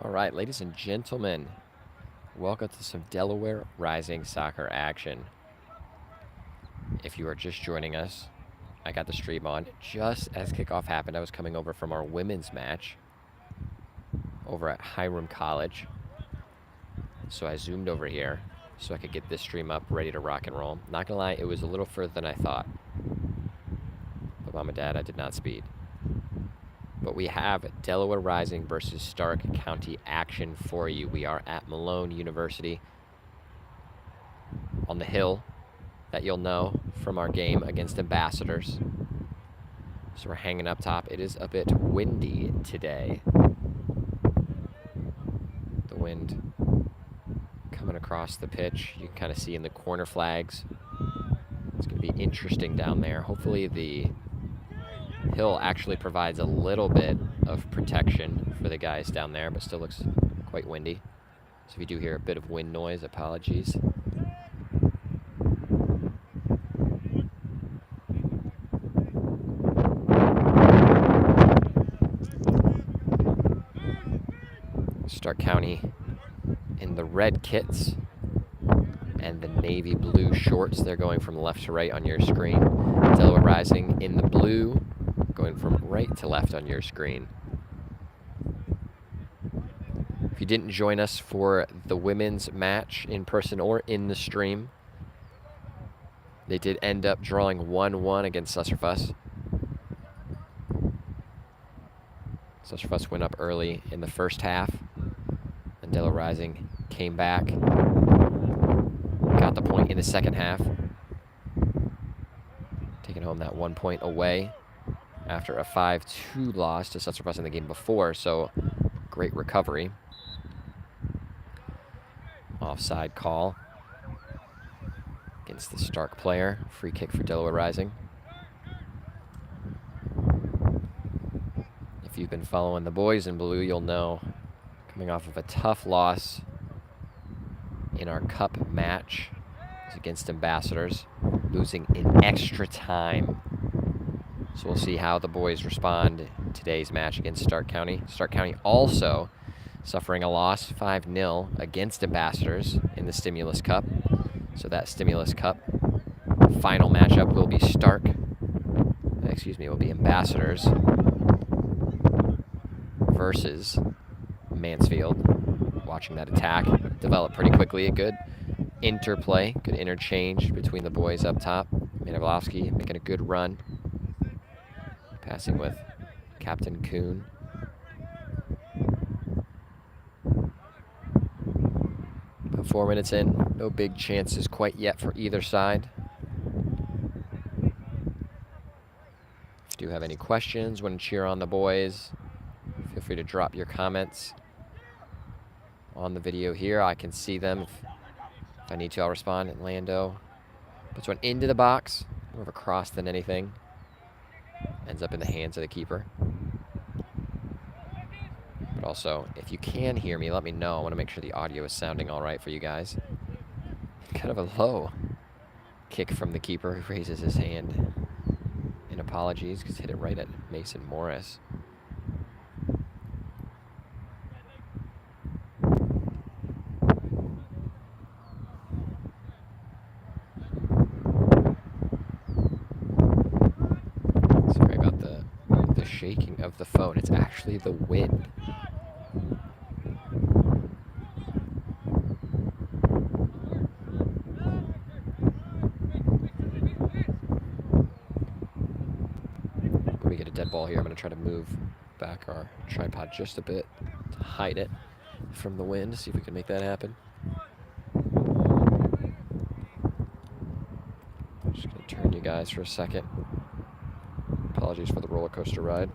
All right, ladies and gentlemen, welcome to some Delaware Rising soccer action. If you are just joining us, I got the stream on just as kickoff happened. I was coming over from our women's match over at Hiram College. So I zoomed over here so I could get this stream up ready to rock and roll. Not gonna lie, it was a little further than I thought. But Mom and Dad, I did not speed. But we have Delaware Rising versus Stark County action for you. We are at Malone University on the hill that you'll know from our game against Ambassadors. So we're hanging up top. It is a bit windy today. The wind coming across the pitch. You can kind of see in the corner flags. It's going to be interesting down there. Hopefully the hill actually provides a little bit of protection for the guys down there, but still looks quite windy. So if you do hear a bit of wind noise, apologies. Stark County in the red kits and the navy blue shorts. They're going from left to right on your screen. Delaware Rising in the blue, going from right to left on your screen. If you didn't join us for the women's match in person or in the stream, they did end up drawing 1-1 against Susserfuss. Susserfuss went up early in the first half, and Delaware Rising came back, got the point in the second half, taking home that 1 point away after a 5-2 loss to Susserfuss in the game before, so great recovery. Offside call against the Stark player. Free kick for Delaware Rising. If you've been following the boys in blue, you'll know coming off of a tough loss in our cup match against Ambassadors, losing in extra time. So we'll see how the boys respond in today's match against Stark County. Stark County also suffering a loss 5-0 against Ambassadors in the Stimulus Cup. So that Stimulus Cup final matchup will be will be Ambassadors versus Mansfield. Watching that attack develop pretty quickly. A good interplay, good interchange between the boys up top. Manavlovsky making a good run. Passing with Captain Kuhn. About 4 minutes in, no big chances quite yet for either side. If you do have any questions, want to cheer on the boys, feel free to drop your comments on the video here. I can see them. If I need to, I'll respond. And Lando puts one into the box, more of a cross than anything. Ends up in the hands of the keeper. But also, if you can hear me, let me know. I want to make sure the audio is sounding all right for you guys. Kind of a low kick from the keeper, who raises his hand in apologies because hit it right at Mason Morris. Sorry about the shaking of the phone. It's actually the wind. When we get a dead ball here, I'm going to try to move back our tripod just a bit to hide it from the wind. See if we can make that happen. Just going to turn you guys for a second. Apologies for the roller coaster ride.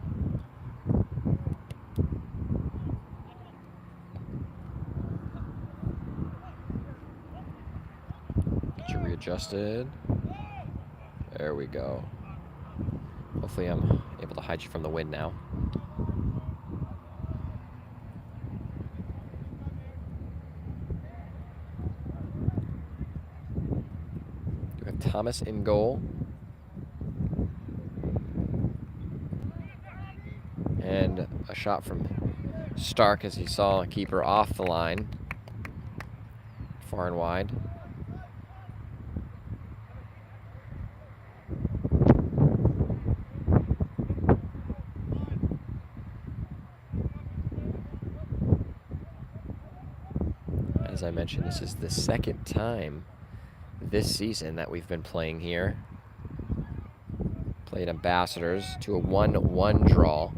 Get you readjusted. There we go. Hopefully I'm able to hide you from the wind now. We have Thomas in goal. And a shot from Stark as he saw a keeper off the line. Far and wide. As I mentioned, this is the second time this season that we've been playing here. Played Ambassadors to a 1-1 draw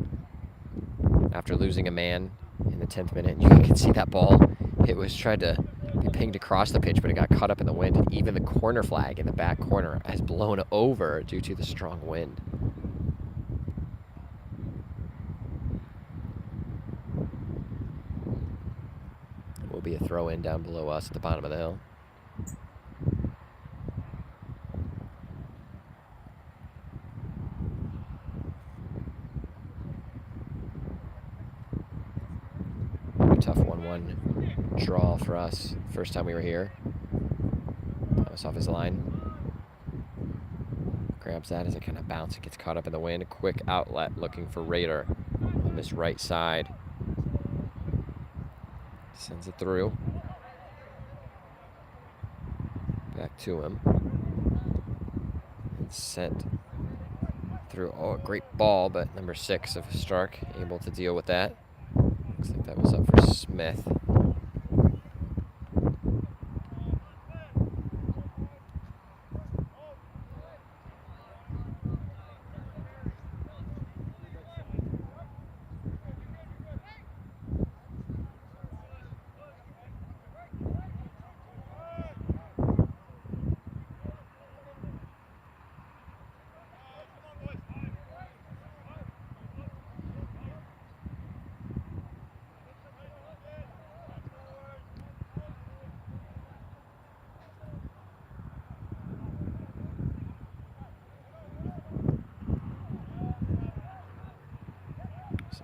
after losing a man in the 10th minute. You can see that ball. It was tried to be pinged across the pitch, but it got caught up in the wind. And even the corner flag in the back corner has blown over due to the strong wind. It will be a throw in down below us at the bottom of the hill. Tough 1-1 draw for us. First time we were here. Thomas off his line. Grabs that as it kind of bounces. It gets caught up in the wind. A quick outlet looking for Raider on this right side. Sends it through. Back to him. And sent through. Oh, a great ball, but number 6 of Stark able to deal with that. Looks like that was up for Smith.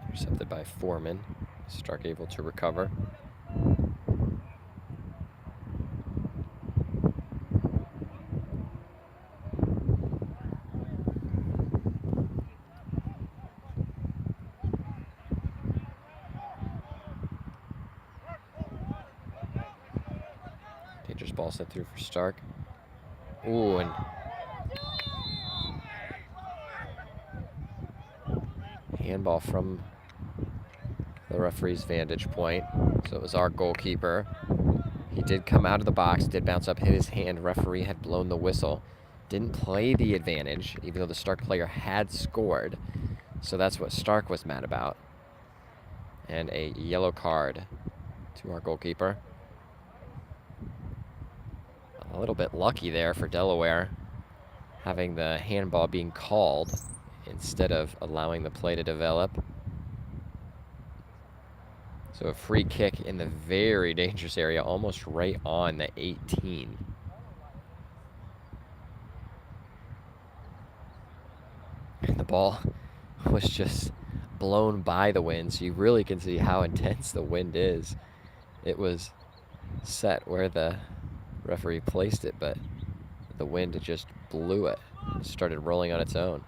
Intercepted by Foreman. Stark able to recover. Dangerous ball sent through for Stark. Ooh, and handball from the referee's vantage point. So it was our goalkeeper. He did come out of the box, did bounce up, hit his hand. Referee had blown the whistle. Didn't play the advantage, even though the Stark player had scored. So that's what Stark was mad about. And a yellow card to our goalkeeper. A little bit lucky there for Delaware, having the handball being called instead of allowing the play to develop. So a free kick in the very dangerous area, almost right on the 18. And the ball was just blown by the wind, so you really can see how intense the wind is. It was set where the referee placed it, but the wind just blew it. It started rolling on its own.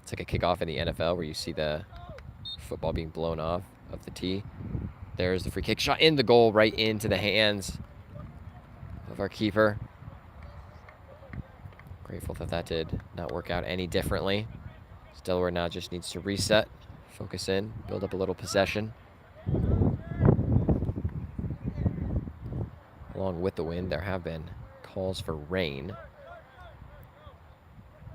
It's like a kickoff in the NFL where you see the football being blown off of the tee. There's the free kick shot in the goal, right into the hands of our keeper. Grateful that that did not work out any differently. So Delaware now just needs to reset, focus in, build up a little possession. Along with the wind, there have been calls for rain.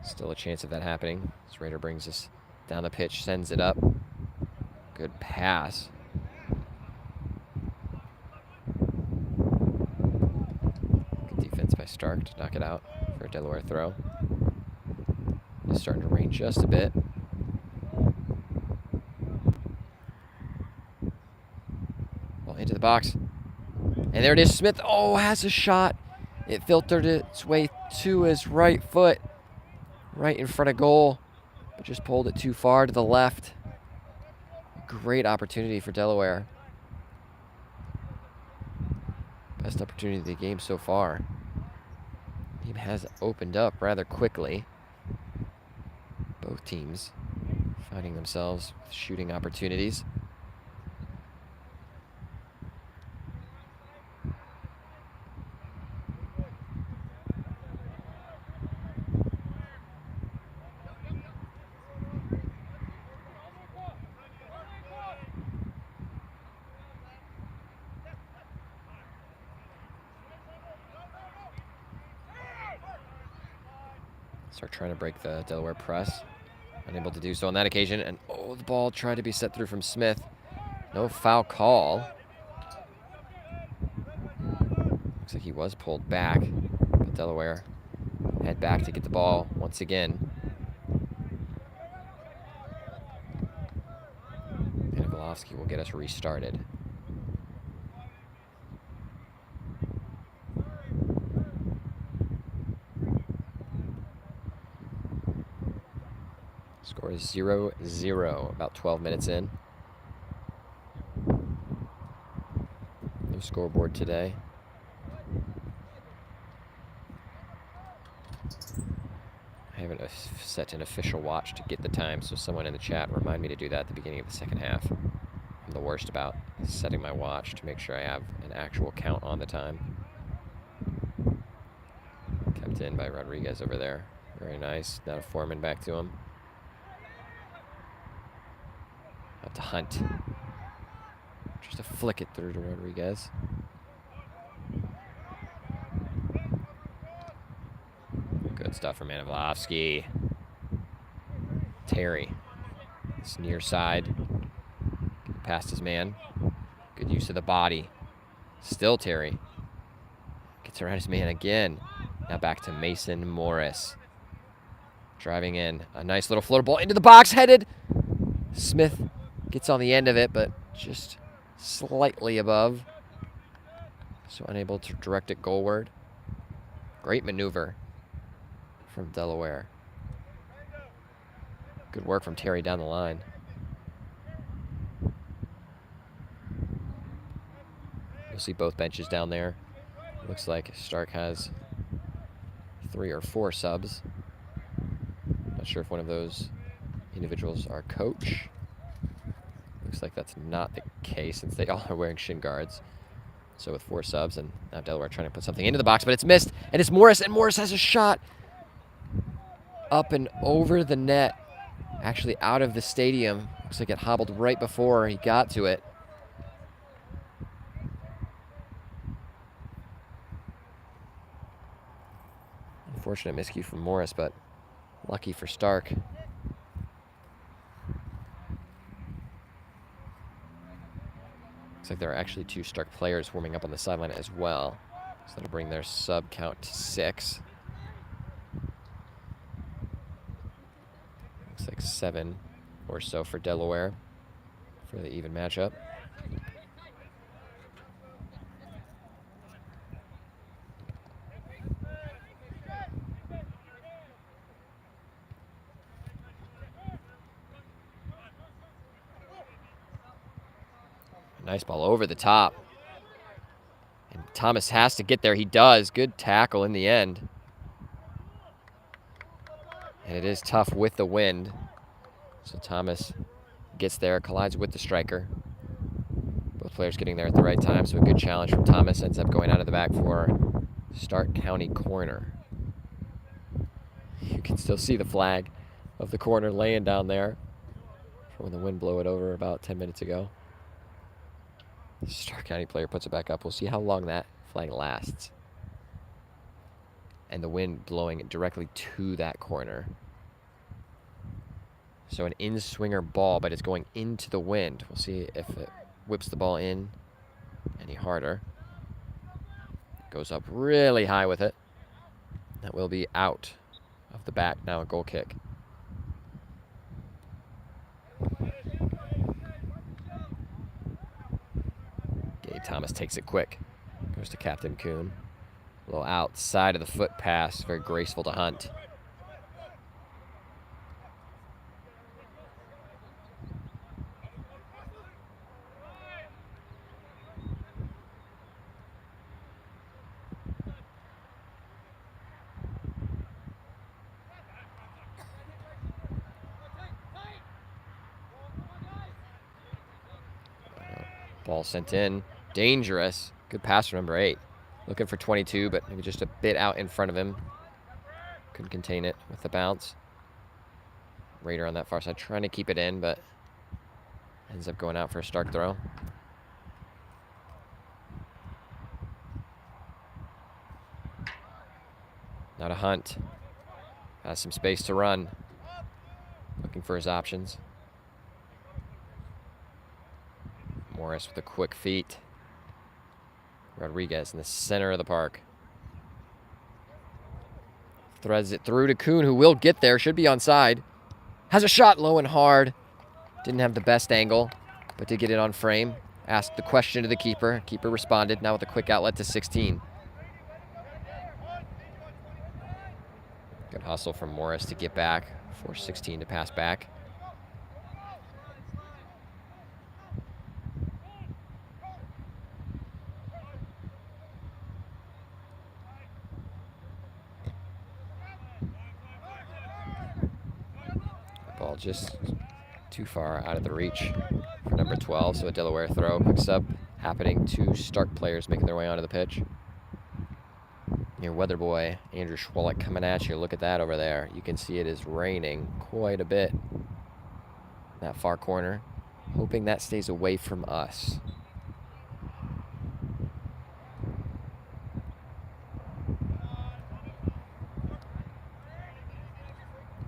Still a chance of that happening. This Raider brings us down the pitch, sends it up. Good pass. Good defense by Stark to knock it out for a Delaware throw. It's starting to rain just a bit. Ball into the box. And there it is. Smith, oh, has a shot. It filtered its way to his right foot. Right in front of goal. But just pulled it too far to the left. Great opportunity for Delaware. Best opportunity of the game so far. The game has opened up rather quickly. Both teams finding themselves with shooting opportunities. Stark trying to break the Delaware press. Unable to do so on that occasion. And oh, the ball tried to be set through from Smith. No foul call. Looks like he was pulled back. But Delaware head back to get the ball once again. And Golovsky will get us restarted. Score is 0-0, about 12 minutes in. No scoreboard today. I haven't set an official watch to get the time, so someone in the chat remind me to do that at the beginning of the second half. I'm the worst about setting my watch to make sure I have an actual count on the time. Kept in by Rodriguez over there. Very nice. Now to Foreman back to him. Out to Hunt. Just to flick it through to Rodriguez. Good stuff from Manavlovsky. Terry. It's near side. Past his man. Good use of the body. Still Terry. Gets around his man again. Now back to Mason Morris. Driving in. A nice little floater ball into the box. Headed. Smith gets on the end of it, but just slightly above. So unable to direct it goalward. Great maneuver from Delaware. Good work from Terry down the line. You'll see both benches down there. Looks like Stark has 3 or 4 subs. Not sure if one of those individuals are coach. Looks like that's not the case since they all are wearing shin guards. So with 4 subs, and now Delaware trying to put something into the box, but it's missed, and it's Morris, and Morris has a shot up and over the net, actually out of the stadium. Looks like it hobbled right before he got to it. Unfortunate miscue from Morris, but lucky for Stark. Looks like there are actually 2 Stark players warming up on the sideline as well. So that'll bring their sub count to 6. Looks like 7 or so for Delaware for the even matchup. Nice ball over the top. And Thomas has to get there. He does. Good tackle in the end. And it is tough with the wind. So Thomas gets there, collides with the striker. Both players getting there at the right time, so a good challenge from Thomas. Ends up going out of the back for Stark County corner. You can still see the flag of the corner laying down there from when the wind blew it over about 10 minutes ago. Stark County player puts it back up. We'll see how long that flag lasts. And the wind blowing directly to that corner. So an in-swinger ball, but it's going into the wind. We'll see if it whips the ball in any harder. Goes up really high with it. That will be out of the back. Now a goal kick. Thomas takes it quick. Goes to Captain Kuhn. A little outside of the foot pass. Very graceful to Hunt. Ball sent in. Dangerous. Good pass from number 8. Looking for 22, but maybe just a bit out in front of him. Couldn't contain it with the bounce. Raider on that far side trying to keep it in, but ends up going out for a Stark throw. Now to Hunt. Has some space to run. Looking for his options. Morris with a quick feet. Rodriguez in the center of the park. Threads it through to Kuhn, who will get there. Should be onside. Has a shot low and hard. Didn't have the best angle, but did get it on frame. Asked the question to the keeper. Keeper responded, now with a quick outlet to 16. Good hustle from Morris to get back. For 16 to pass back. Ball just too far out of the reach for number 12, so a Delaware throw. Quick sub happening. 2 Stark players making their way onto the pitch. Your weather boy, Andrew Schwalek, coming at you. Look at that over there. You can see it is raining quite a bit. That far corner. Hoping that stays away from us.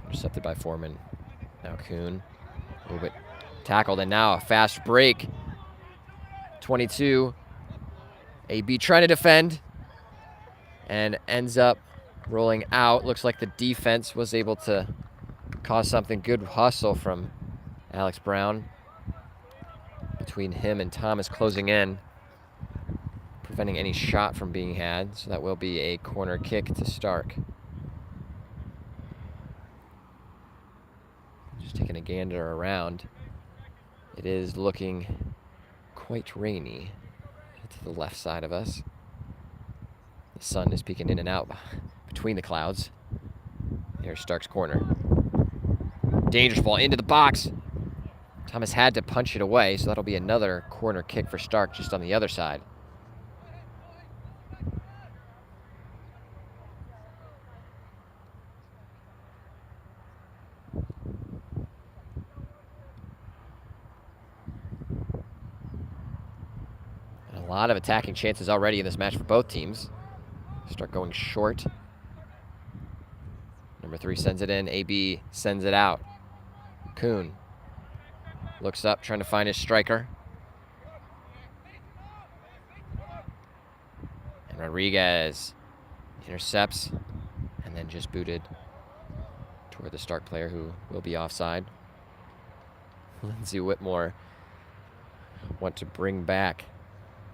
Intercepted by Foreman. Now Kuhn. A little bit tackled, and now a fast break. 22. AB trying to defend. And ends up rolling out. Looks like the defense was able to cause something. Good hustle from Alex Brown. Between him and Thomas closing in. Preventing any shot from being had. So that will be a corner kick to Stark. Just taking a gander around. It is looking quite rainy to the left side of us. The sun is peeking in and out between the clouds. Here's Stark's corner. Dangerous ball into the box. Thomas had to punch it away, so that'll be another corner kick for Stark just on the other side. And a lot of attacking chances already in this match for both teams. Stark going short. Number 3 sends it in. AB sends it out. Kuhn looks up, trying to find his striker. And Rodriguez intercepts and then just booted toward the Stark player, who will be offside. Lindsay Whitmore want to bring back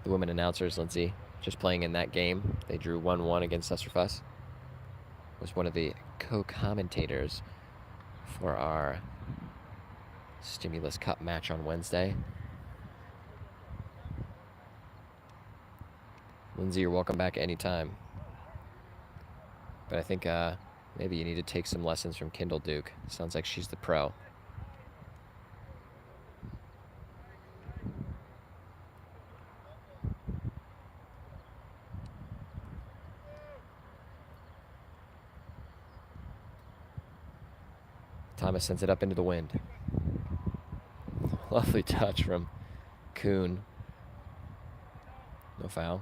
the women announcers. Lindsay just playing in that game. They drew 1-1 against Susterfuss. Was one of the co-commentators for our Stimulus Cup match on Wednesday. Lindsay, you're welcome back anytime. But I think maybe you need to take some lessons from Kendall Duke. Sounds like she's the pro. Thomas sends it up into the wind. Lovely touch from Kuhn. No foul.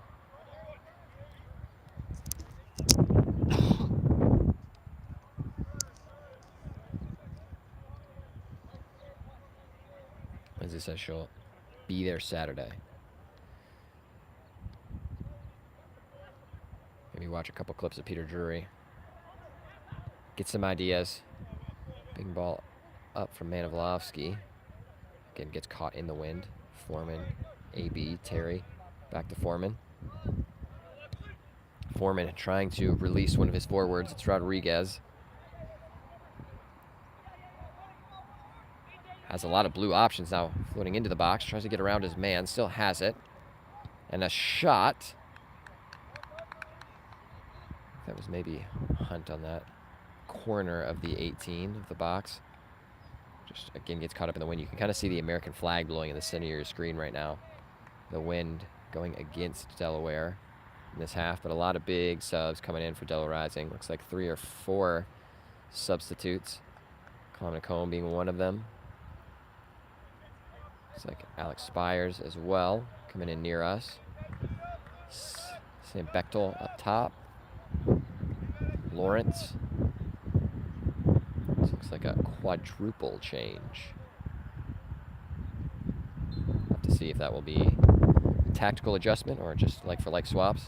Lindsay says she'll be there Saturday. Maybe watch a couple clips of Peter Drury. Get some ideas. Big ball up from Manavlovsky. Again, gets caught in the wind. Foreman, AB, Terry, back to Foreman. Foreman trying to release one of his forwards. It's Rodriguez. Has a lot of blue options now, floating into the box. Tries to get around his man, still has it. And a shot. That was maybe Hunt on that corner of the 18 of the box. Just again gets caught up in the wind. You can kind of see the American flag blowing in the center of your screen right now. The wind going against Delaware in this half, but a lot of big subs coming in for Delaware Rising. Looks like 3 or 4 substitutes. Coleman Combe being one of them. Looks like Alex Spires as well, coming in near us. Sam Bechtel up top. Lawrence. This looks like a quadruple change. Have to see if that will be a tactical adjustment or just like-for-like swaps.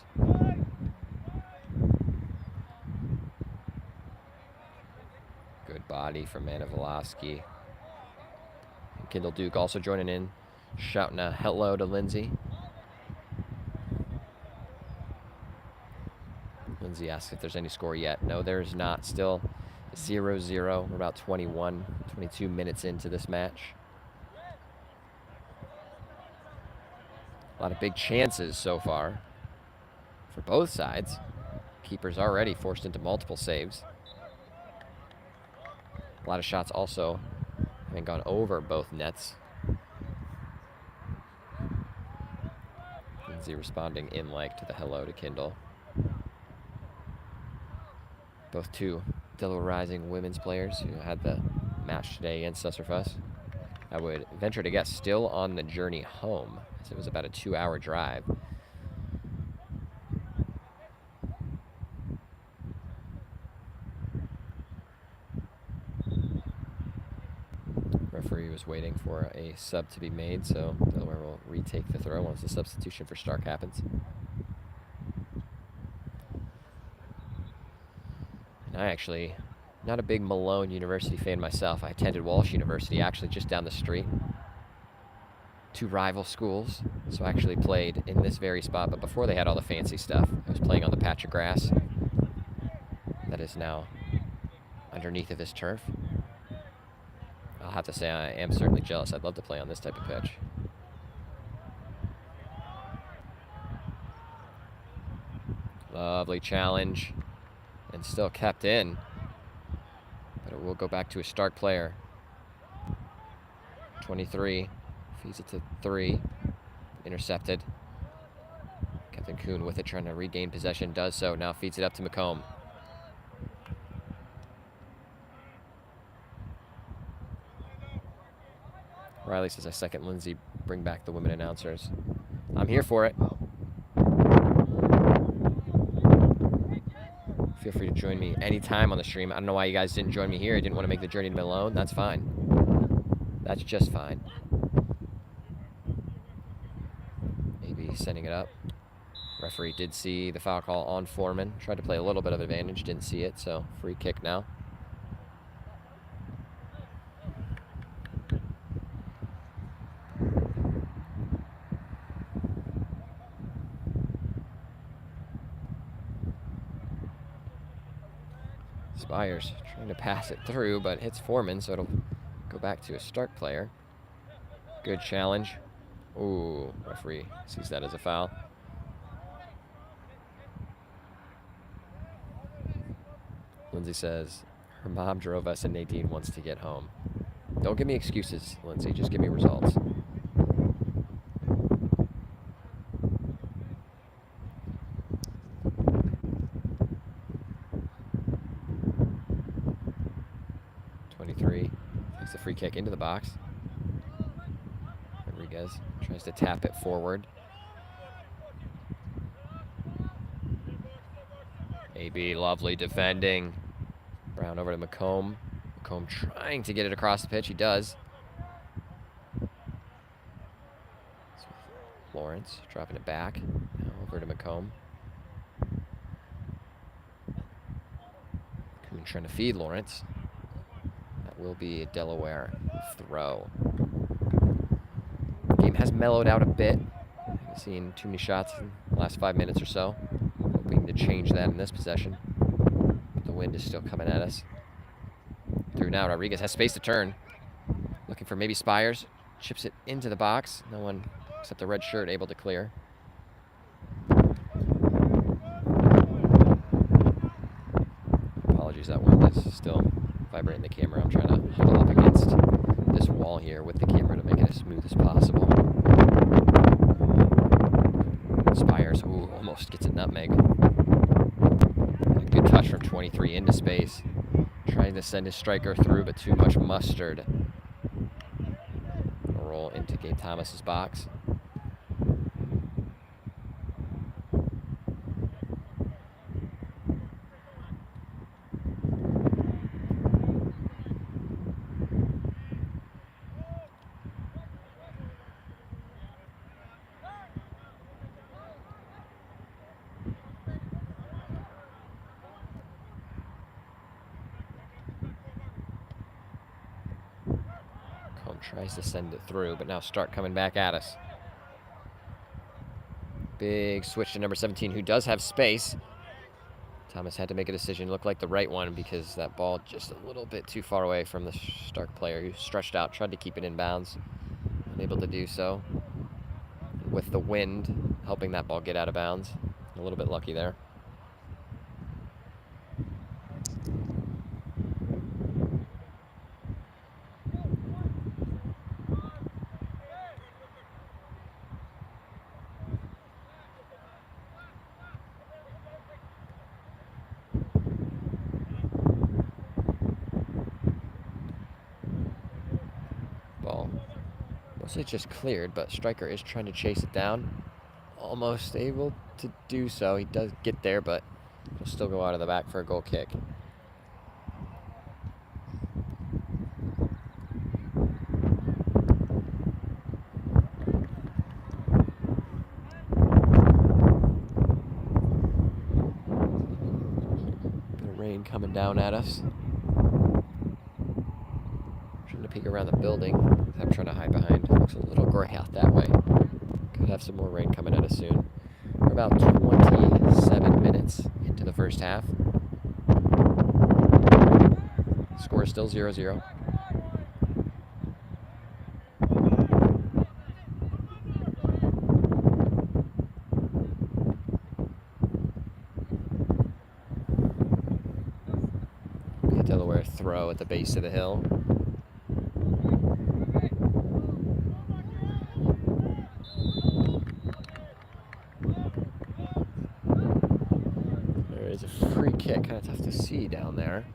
Good body from Manivolowski. Kendall Duke also joining in, shouting a hello to Lindsay. Lindsay asks if there's any score yet. No, there's not. Still 0-0. We're about 22 minutes into this match. A lot of big chances so far for both sides. Keeper's already forced into multiple saves. A lot of shots also having gone over both nets. Lindsay responding in like to the hello to Kindle. Both two Delaware Rising women's players who had the match today against Susserfuss. I would venture to guess still on the journey home, as it was about a 2-hour drive. Referee was waiting for a sub to be made, so Delaware will retake the throw once the substitution for Stark happens. And I actually, not a big Malone University fan myself. I attended Walsh University, actually just down the street. Two rival schools, so I actually played in this very spot, but before they had all the fancy stuff, I was playing on the patch of grass that is now underneath of this turf. I'll have to say I am certainly jealous. I'd love to play on this type of pitch. Lovely challenge, and still kept in, but it will go back to a Stark player. 23, feeds it to 3, intercepted. Captain Kuhn with it, trying to regain possession, does so, now feeds it up to McComb. Riley says, I second Lindsay, bring back the women announcers. I'm here for it. Feel free to join me anytime on the stream. I don't know why you guys didn't join me here. I didn't want to make the journey to Malone. That's fine. That's just fine. Maybe sending it up. Referee did see the foul call on Foreman. Tried to play a little bit of advantage. Didn't see it, so free kick now. Spires trying to pass it through, but hits Foreman, so it'll go back to a Stark player. Good challenge. Ooh, referee sees that as a foul. Lindsay says, her mom drove us and Nadine wants to get home. Don't give me excuses, Lindsay, just give me results. Takes the free kick into the box. Rodriguez tries to tap it forward. AB, lovely defending. Brown over to McComb. McComb trying to get it across the pitch. He does. Lawrence dropping it back. Now over to McComb. Kuhn trying to feed Lawrence. Will be a Delaware throw. Game has mellowed out a bit. I've seen too many shots in the last 5 minutes or so. Hoping to change that in this possession. But the wind is still coming at us. Through now, Rodriguez has space to turn. Looking for maybe Spires. Chips it into the box. No one except the red shirt able to clear. Apologies, that wind is still vibrating the camera. I'm trying to huddle up against this wall here with the camera to make it as smooth as possible. Spires, ooh, almost gets a nutmeg. A good touch from 23 into space. Trying to send his striker through, but too much mustard. A roll into Gabe Thomas's box. Tries to send it through, but now Stark coming back at us. Big switch to number 17, who does have space. Thomas had to make a decision. Looked like the right one because that ball just a little bit too far away from the Stark player, who stretched out, tried to keep it in bounds. Unable to do so. With the wind helping that ball get out of bounds. A little bit lucky there. Ball mostly just cleared, but striker is trying to chase it down. Almost able to do so. He does get there, but he'll still go out of the back for a goal kick. Bit of rain coming down at us. Trying to peek around the building. I'm trying to hide behind. Looks a little gray out that way. Could have some more rain coming at us soon. We're about 27 minutes into the first half. Score is still 0-0. Delaware throw at the base of the hill. Free kick, kind of tough to see down there.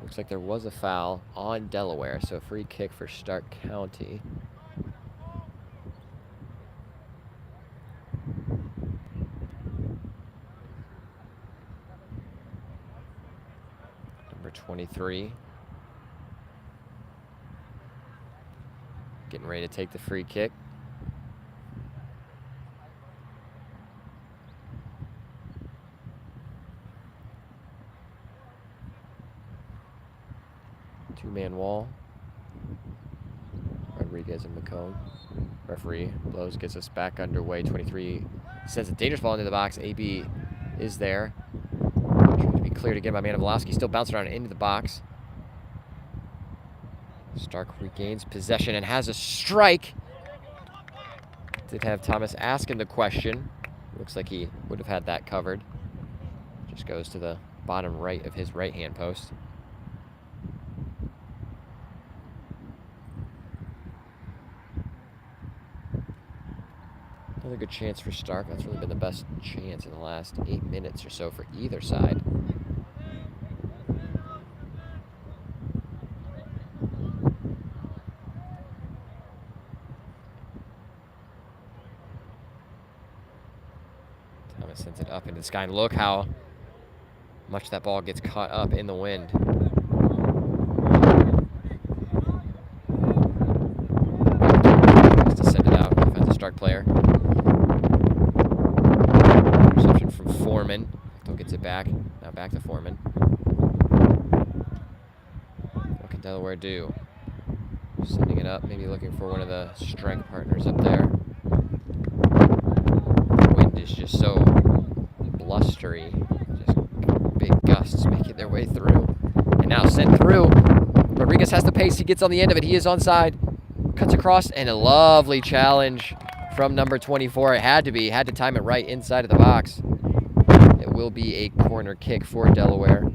Looks like there was a foul on Delaware, so a free kick for Stark County. Number 23. Getting ready to take the free kick. Two-man wall. Rodriguez and McCone. Referee blows, gets us back underway. 23 sends a dangerous ball into the box. AB is there. Trying to be cleared again by Manivolowski. Still bouncing around into the box. Stark regains possession and has a strike. Did have Thomas asking the question. Looks like he would have had that covered. Just goes to the bottom right of his right-hand post. Another good chance for Stark. That's really been the best chance in the last 8 minutes or so for either side. Thomas sends it up into the sky, and look how much that ball gets caught up in the wind. Just to send it out. Finds a Stark player. Reception from Foreman. Still gets it back. Now back to Foreman. What can Delaware do? Sending it up, maybe looking for one of the strike partners up there. The wind is just so blustery. Just big gusts making their way through. And now sent through. Rodriguez has the pace. He gets on the end of it. He is onside. Cuts across, and a lovely challenge from number 24. It had to be. Had to time it right inside of the box. It will be a corner kick for Delaware.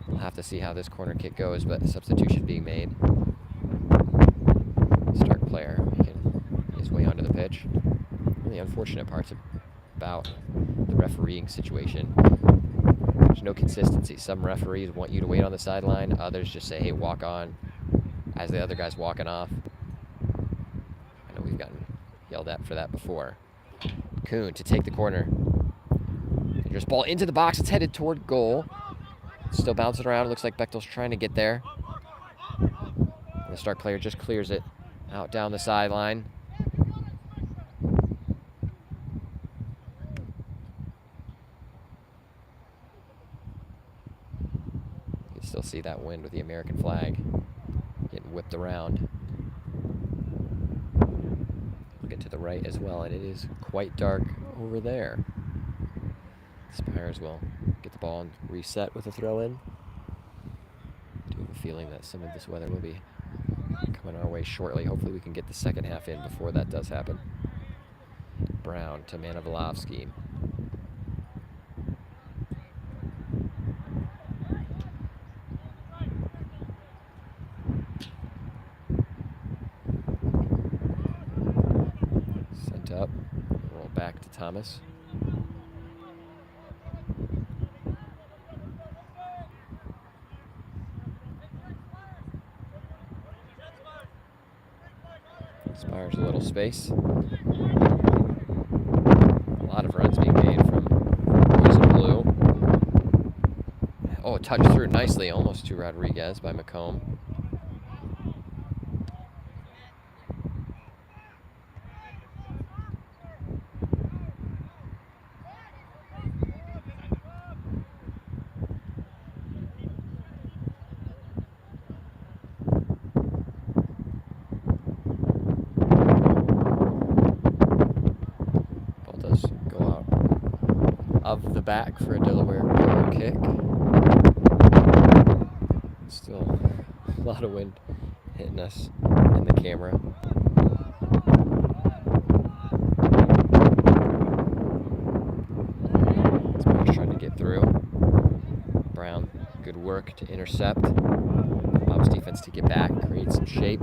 We'll have to see how this corner kick goes, but a substitution being made. Stark player making his way onto the pitch. One of the unfortunate parts about the refereeing situation, there's no consistency. Some referees want you to wait on the sideline. Others just say, hey, walk on, as the other guy's walking off. I know we've gotten yelled at for that before. Kuhn to take the corner. Dangerous ball into the box. It's headed toward goal. Still bouncing around. It looks like Bechtel's trying to get there. And the Stark player just clears it out down the sideline. You can still see that wind with the American flag getting whipped around. Looking to the right as well, and it is quite dark over there. Spires will get the ball and reset with a throw-in. I do have a feeling that some of this weather will be coming our way shortly. Hopefully we can get the second half in before that does happen. Brown to Manivolovsky. Sent up. Roll back to Thomas. Spires a little space. A lot of runs being made from boys in blue. Oh, touched through nicely, almost to Rodriguez by McComb. Ball does go out of the back for a Delaware goal kick. Still a lot of wind hitting us in the camera. Spires trying to get through. Brown, good work to intercept. Allows defense to get back, create some shape.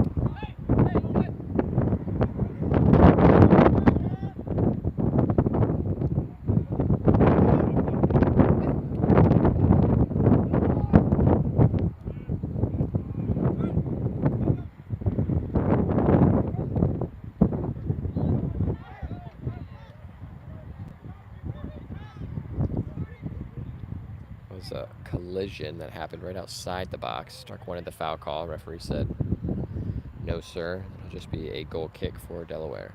A collision that happened right outside the box. Stark wanted the foul call. Referee said, no, sir. It'll just be a goal kick for Delaware.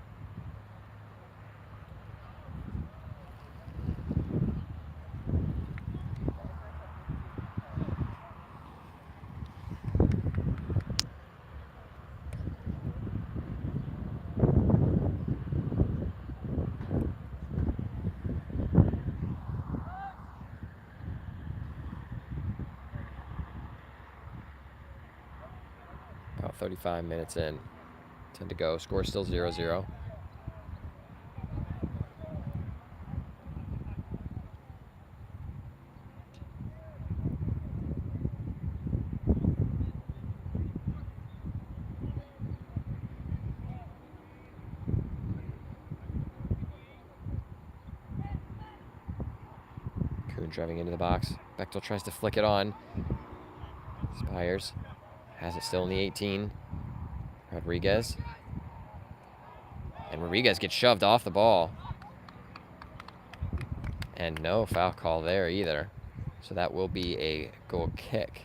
About 35 minutes in. 10 to go. Score still 0-0. Kuhn driving into the box. Bechtel tries to flick it on. Spires has it still in the 18. Rodriguez. And Rodriguez gets shoved off the ball. And no foul call there either. So that will be a goal kick.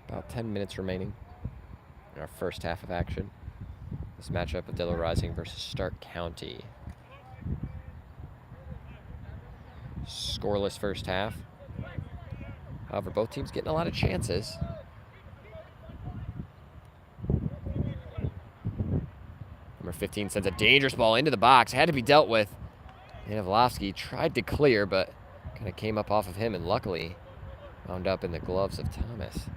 About 10 minutes remaining in our first half of action. This matchup of Delaware Rising versus Stark County. Scoreless first half. However, both teams getting a lot of chances. Number 15 sends a dangerous ball into the box. Had to be dealt with. Manivolovsky tried to clear, but kind of came up off of him and luckily wound up in the gloves of Thomas.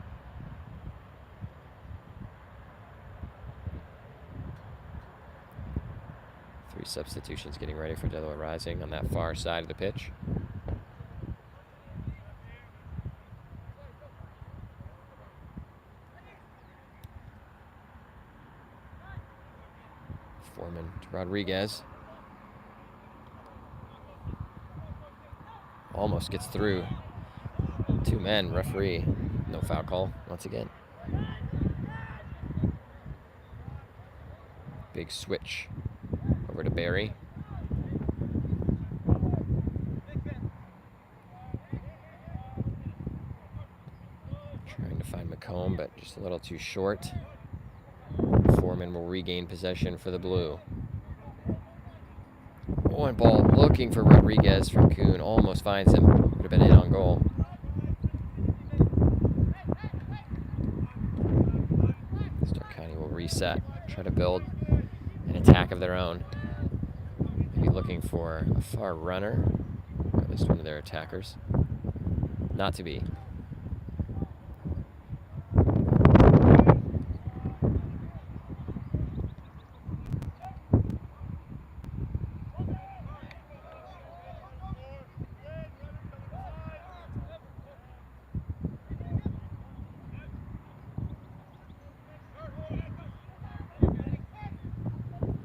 Three substitutions getting ready for Delaware Rising on that far side of the pitch. Foreman to Rodriguez. Almost gets through. Two men, referee. No foul call once again. Big switch over to Barry. Trying to find comb, but just a little too short. Foreman will regain possession for the blue. Oh, and ball looking for Rodriguez from Kuhn. Almost finds him. Would have been in on goal. Stark County will reset. Try to build an attack of their own. Maybe looking for a far runner. Or at least one of their attackers. Not to be.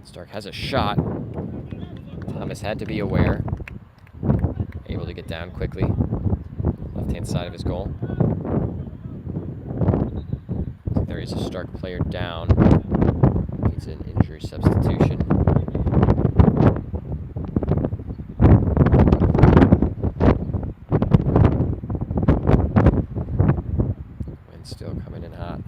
Stark has a shot. Thomas had to be aware. Able to get down quickly. Left-hand side of his goal. There is a Stark player down. Needs an injury substitution. Wind still coming in hot.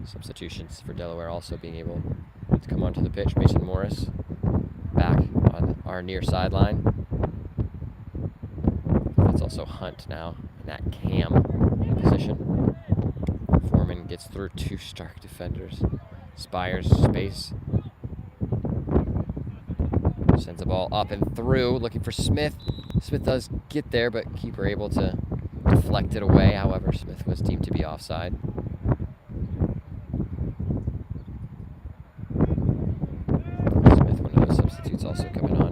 Substitutions for Delaware also being able to come onto the pitch. Mason Morris back on our near sideline. That's also Hunt now in that cam position. Foreman gets through two Stark defenders. Spires space. Sends the ball up and through, looking for Smith. Smith does get there, but keeper able to deflect it away. However, Smith was deemed to be offside. Also coming on.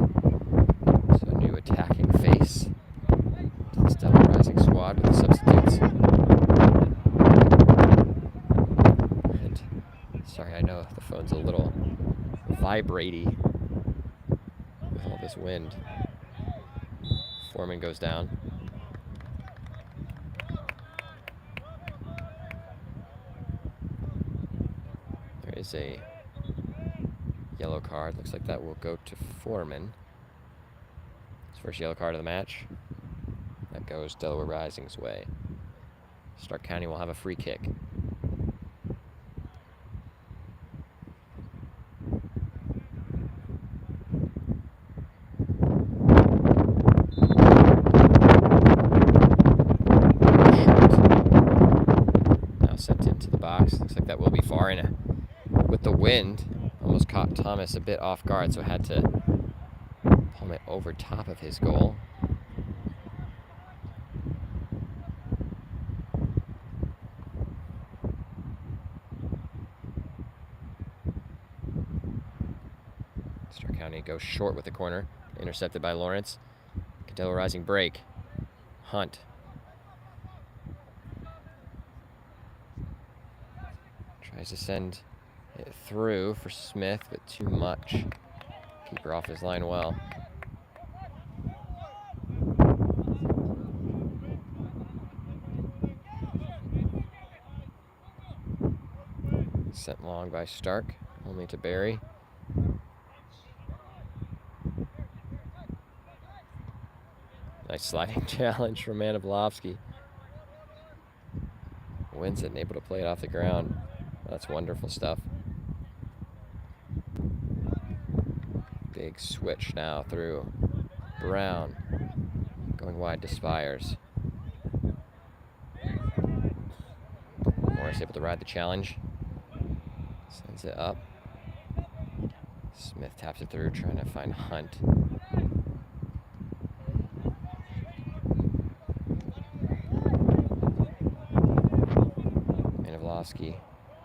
So a new attacking face to this Delaware Rising squad with the substitutes. And sorry, I know the phone's a little vibratey with all this wind. Foreman goes down. There is a yellow card. Looks like that will go to Foreman. His first yellow card of the match. That goes Delaware Rising's way. Stark County will have a free kick. Now sent into the box. Looks like that will be far in. With the wind, almost caught Thomas a bit off guard, so had to palm it over top of his goal. Stark County goes short with the corner, intercepted by Lawrence. Delaware Rising break. Hunt. Tries to send it through for Smith, but too much. Keeper off his line well. Sent long by Stark, only to Barry. Nice sliding challenge from Manavlovsky. Wins it and able to play it off the ground. That's wonderful stuff. Big switch now through Brown. Going wide to Spires. Morris able to ride the challenge. Sends it up. Smith taps it through, trying to find Hunt. Manavlovsky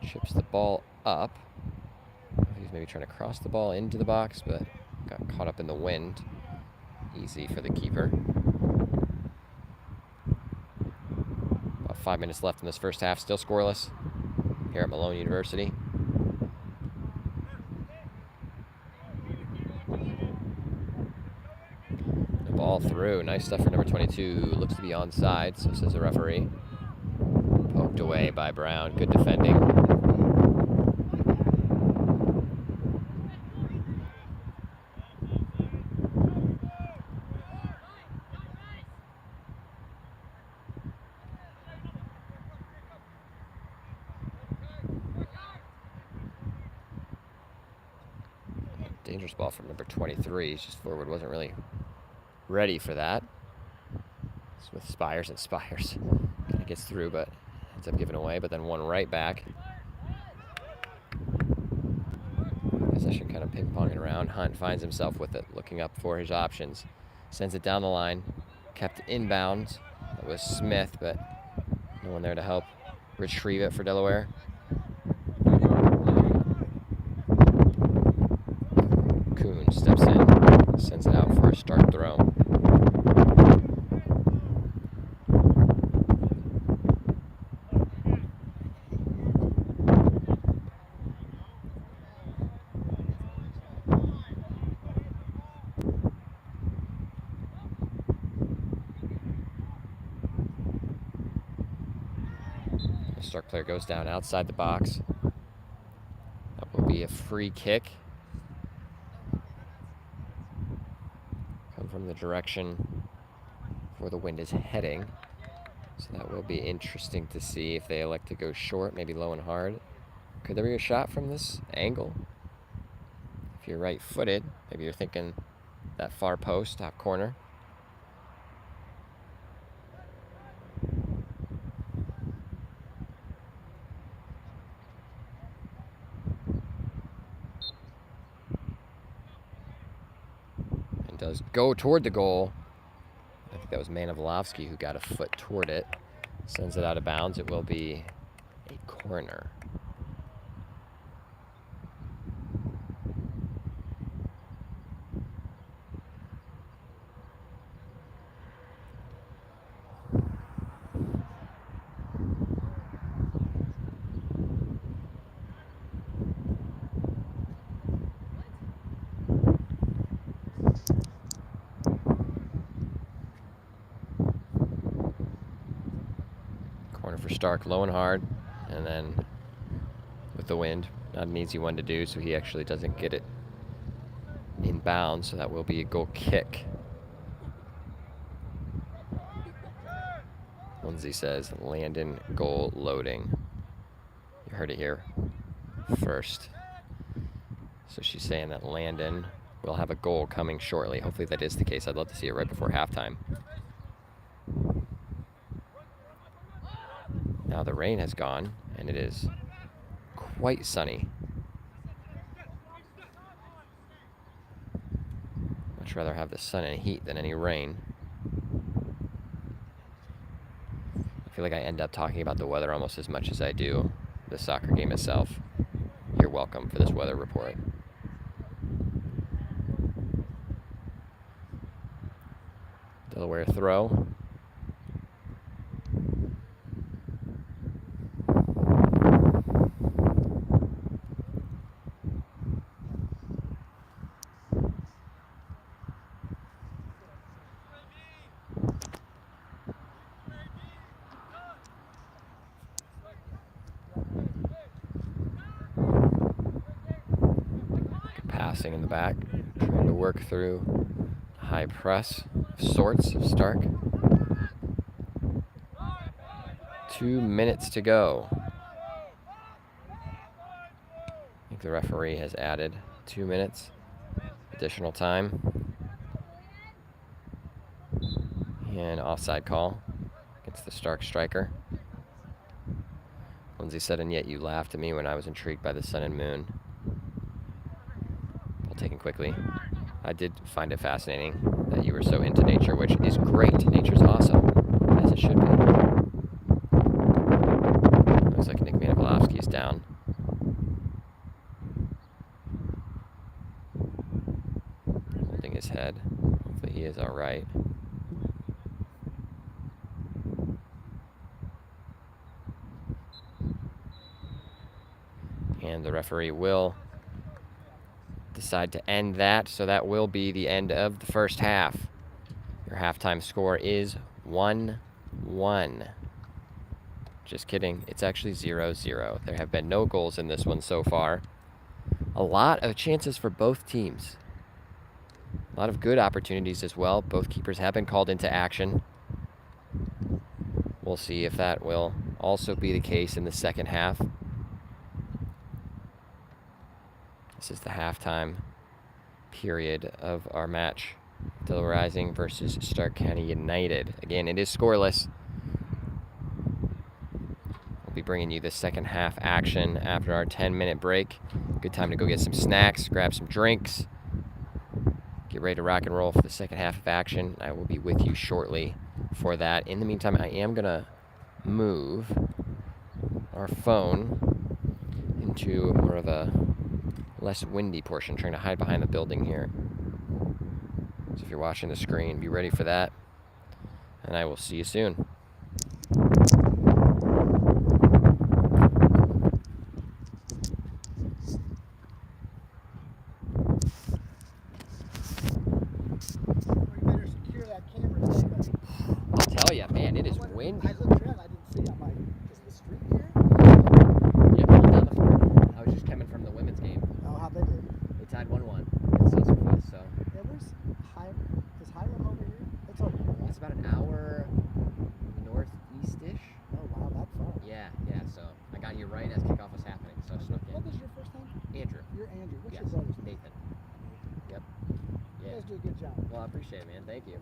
chips the ball up. He's maybe trying to cross the ball into the box, but got caught up in the wind. Easy for the keeper. About 5 minutes left in this first half, still scoreless here at Malone University. The ball through. Nice stuff for number 22. Looks to be onside, so says the referee. Poked away by Brown. Good defending. Dangerous ball from number 23. He's just forward wasn't really ready for that. It's with Spires, and Spires kind of gets through, but ends up giving away. But then one right back. Possession kind of ping-ponging around. Hunt finds himself with it, looking up for his options. Sends it down the line. Kept inbounds. That was Smith, but no one there to help retrieve it for Delaware. Kuhn steps in, sends it out for a start throw. The Stark player goes down outside the box. That will be a free kick. Come from the direction where the wind is heading. So that will be interesting to see if they elect to go short, maybe low and hard. Could there be a shot from this angle? If you're right-footed, maybe you're thinking that far post, top corner. And does go toward the goal. I think that was Manilovsky who got a foot toward it. Sends it out of bounds. It will be a corner. Corner for Stark, low and hard, and then with the wind, not an easy one to do, so he actually doesn't get it in bounds, so that will be a goal kick. Lindsay says, Landon goal loading. You heard it here first. So she's saying that Landon will have a goal coming shortly. Hopefully that is the case. I'd love to see it right before halftime. Now the rain has gone, and it is quite sunny. Much rather have the sun and heat than any rain. I feel like I end up talking about the weather almost as much as I do the soccer game itself. You're welcome for this weather report. Delaware throw. Passing in the back, trying to work through high press of sorts of Stark. 2 minutes to go. I think the referee has added 2 minutes additional time. And offside call against the Stark striker. Lindsay said, and yet you laughed at me when I was intrigued by the sun and moon. Taken quickly. I did find it fascinating that you were so into nature, which is great. Nature's awesome, as it should be. Looks like Nick Manilovsky is down. Holding his head. Hopefully he is all right. And the referee will decide to end that, so that will be the end of the first half. Your halftime score is 1-1. Just kidding, it's actually 0-0. There have been no goals in this one so far. A lot of chances for both teams. A lot of good opportunities as well. Both keepers have been called into action. We'll see if that will also be the case in the second half. This is the halftime period of our match. Delaware Rising versus Stark County United. Again, it is scoreless. We'll be bringing you the second half action after our 10-minute break. Good time to go get some snacks, grab some drinks, get ready to rock and roll for the second half of action. I will be with you shortly for that. In the meantime, I am going to move our phone into more of a less windy portion, trying to hide behind the building here. So if you're watching the screen, be ready for that. And I will see you soon. I'll tell you, man, it is windy. I looked around, I didn't see it. I'm like, is the street here? Yeah, pull down the floor. I was just coming from the women's game. Oh, how'd they do? They tied 1-1. It's Sussex, so. Yeah, where's Highland? Is Highland over here? It's over here. It's about an hour northeast-ish. Oh, wow, that far. Yeah, so I got here right as kickoff was happening, so I snuck in. What was your first name? Andrew. You're Andrew. What's Yes, your brother's name? Nathan. Yep. You Yeah. guys do a good job. Well, I appreciate it, man. Thank you.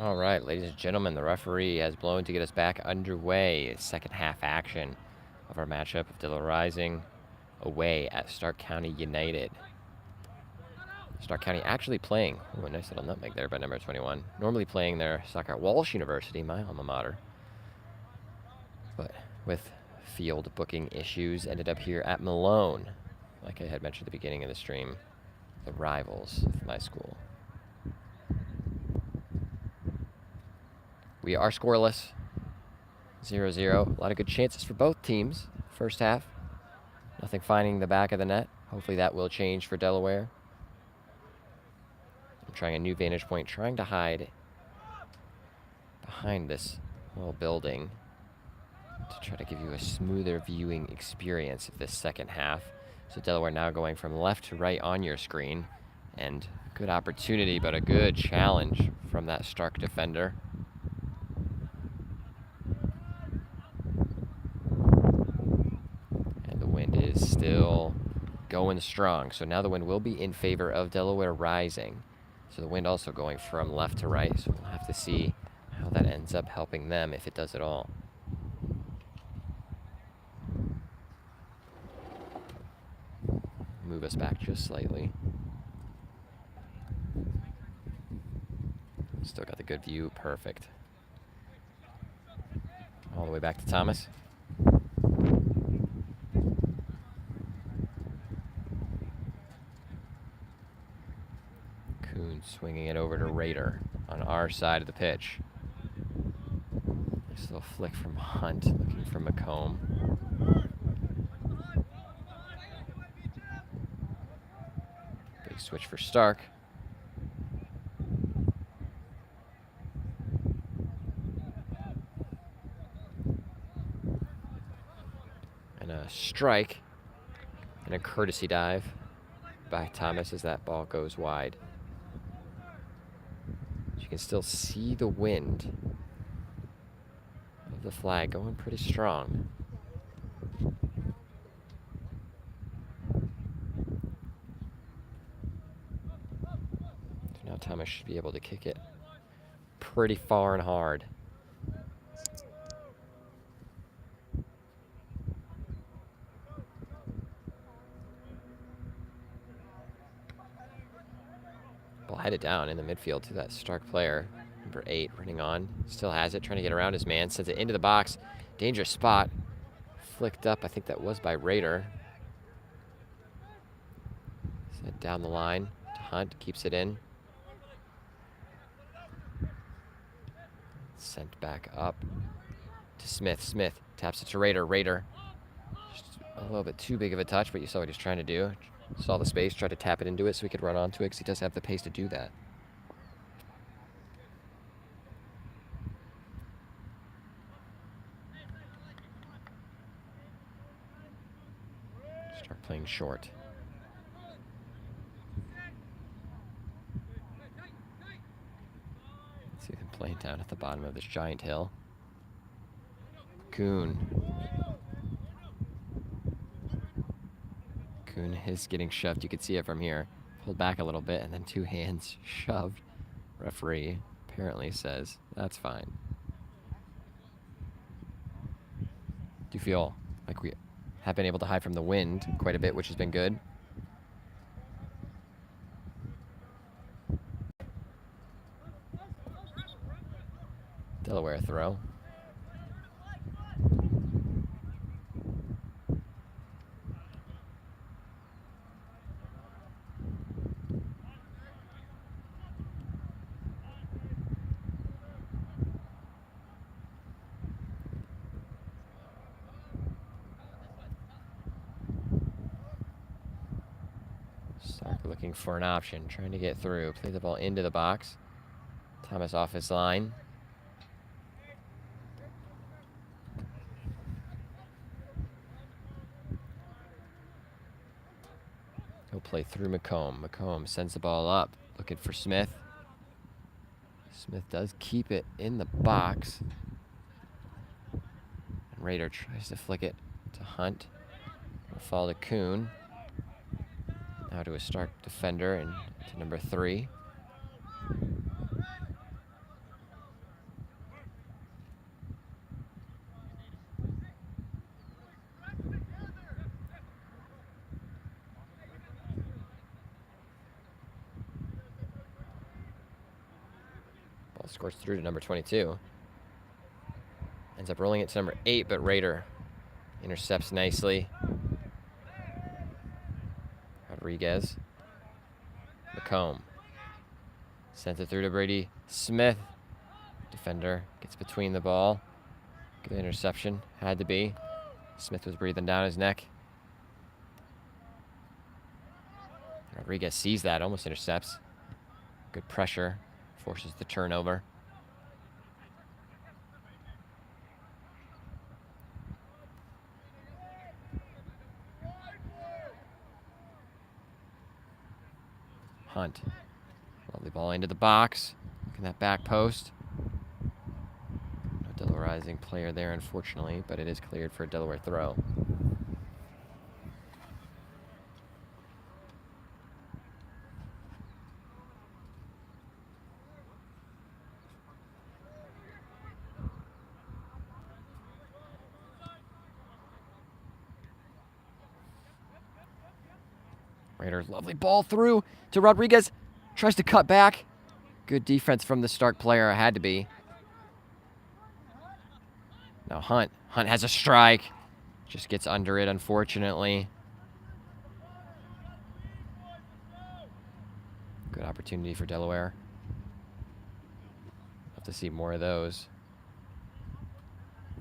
All right, ladies and gentlemen, the referee has blown to get us back underway. Second half action of our matchup of Delaware Rising away at Stark County United. Stark County actually playing, ooh, a nice little nutmeg there by number 21. Normally playing their soccer at Walsh University, my alma mater. But with field booking issues, ended up here at Malone. Like I had mentioned at the beginning of the stream, the rivals of my school. We are scoreless, 0-0. A lot of good chances for both teams. First half, nothing finding the back of the net. Hopefully that will change for Delaware. I'm trying a new vantage point, trying to hide behind this little building to try to give you a smoother viewing experience of this second half. So Delaware now going from left to right on your screen, and good opportunity, but a good challenge from that Stark defender. And the wind is still going strong. So now the wind will be in favor of Delaware Rising. So the wind also going from left to right. So we'll have to see how that ends up helping them, if it does at all. Move us back just slightly. Still got the good view, perfect. All the way back to Thomas. Kuhn swinging it over to Rader on our side of the pitch. Nice little flick from Hunt, looking for McComb. Big switch for Stark. And a strike and a courtesy dive by Thomas as that ball goes wide. You can still see the wind of the flag going pretty strong. So now Thomas should be able to kick it pretty far and hard. Ball headed down in the midfield to that Stark player. Number 8 running on. Still has it, trying to get around his man. Sends it into the box. Dangerous spot. Flicked up, I think that was by Rader. Sent down the line to Hunt. Keeps it in. Sent back up to Smith. Smith taps it to Rader. Rader. Just a little bit too big of a touch, but you saw what he's trying to do. Saw the space, tried to tap it into it so he could run onto it, because he does have the pace to do that. Start playing short. Let's see them playing down at the bottom of this giant hill. Kuhn. Kuhn is getting shoved. You can see it from here. Pulled back a little bit, and then 2 hands shoved. Referee apparently says that's fine. Do you feel like we have been able to hide from the wind quite a bit, which has been good? Delaware throw. Stark looking for an option, trying to get through. Play the ball into the box. Thomas off his line. He'll play through McComb. McComb sends the ball up, looking for Smith. Smith does keep it in the box. And Rader tries to flick it to Hunt. It'll fall to Kuhn. Now to a Stark defender and to number 3. Scores through to number 22. Ends up rolling it to number 8, but Rader intercepts nicely. Rodriguez. McComb. Sends it through to Brady Smith. Defender gets between the ball. Good interception. Had to be. Smith was breathing down his neck. Rodriguez sees that, almost intercepts. Good pressure. Forces the turnover. Hunt. Lovely ball into the box. Look at that back post. No Delaware Rising player there, unfortunately, but it is cleared for a Delaware throw. Raiders, lovely ball through to Rodriguez. Tries to cut back. Good defense from the Stark player. Had to be. Now Hunt. Hunt has a strike. Just gets under it, unfortunately. Good opportunity for Delaware. Have to see more of those.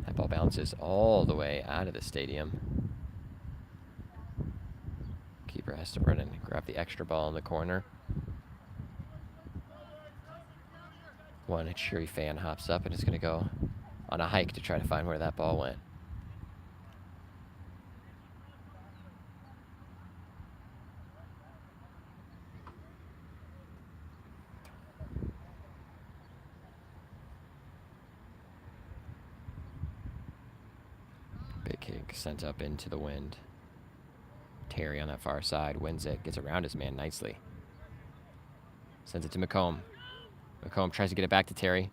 That ball bounces all the way out of the stadium. Keeper has to run and grab the extra ball in the corner. One cheery fan hops up and is going to go on a hike to try to find where that ball went. Big kick sent up into the wind. Terry on that far side wins it, gets around his man nicely. Sends it to McComb. McComb tries to get it back to Terry.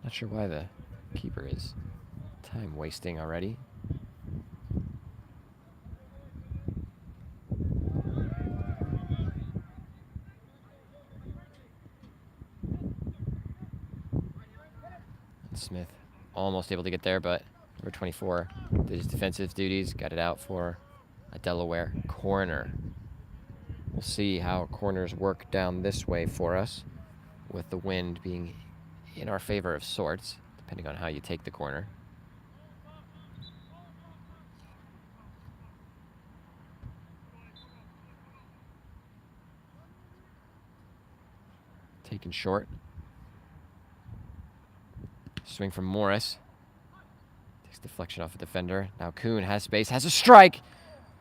Not sure why the keeper is time wasting already. Smith almost able to get there, but number 24 did his defensive duties, got it out for a Delaware corner. We'll see how corners work down this way for us, with the wind being in our favor of sorts, depending on how you take the corner. Taken short. Swing from Morris. Takes deflection off a defender. Now Kuhn has space, has a strike.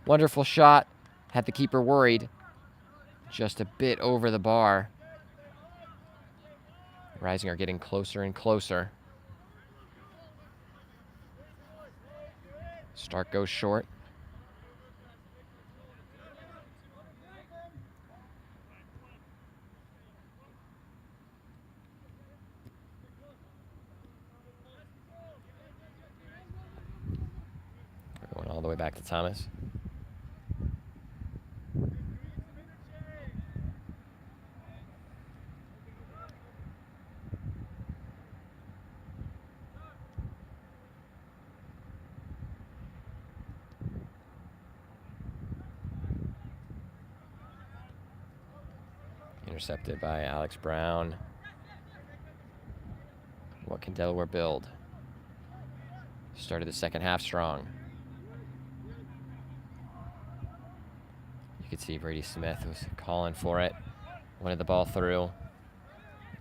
Wonderful shot. Had the keeper worried. Just a bit over the bar. Rising are getting closer and closer. Stark goes short. Going all the way back to Thomas. Intercepted by Alex Brown. What can Delaware build? Started the second half strong. You could see Brady Smith was calling for it. Wanted the ball through.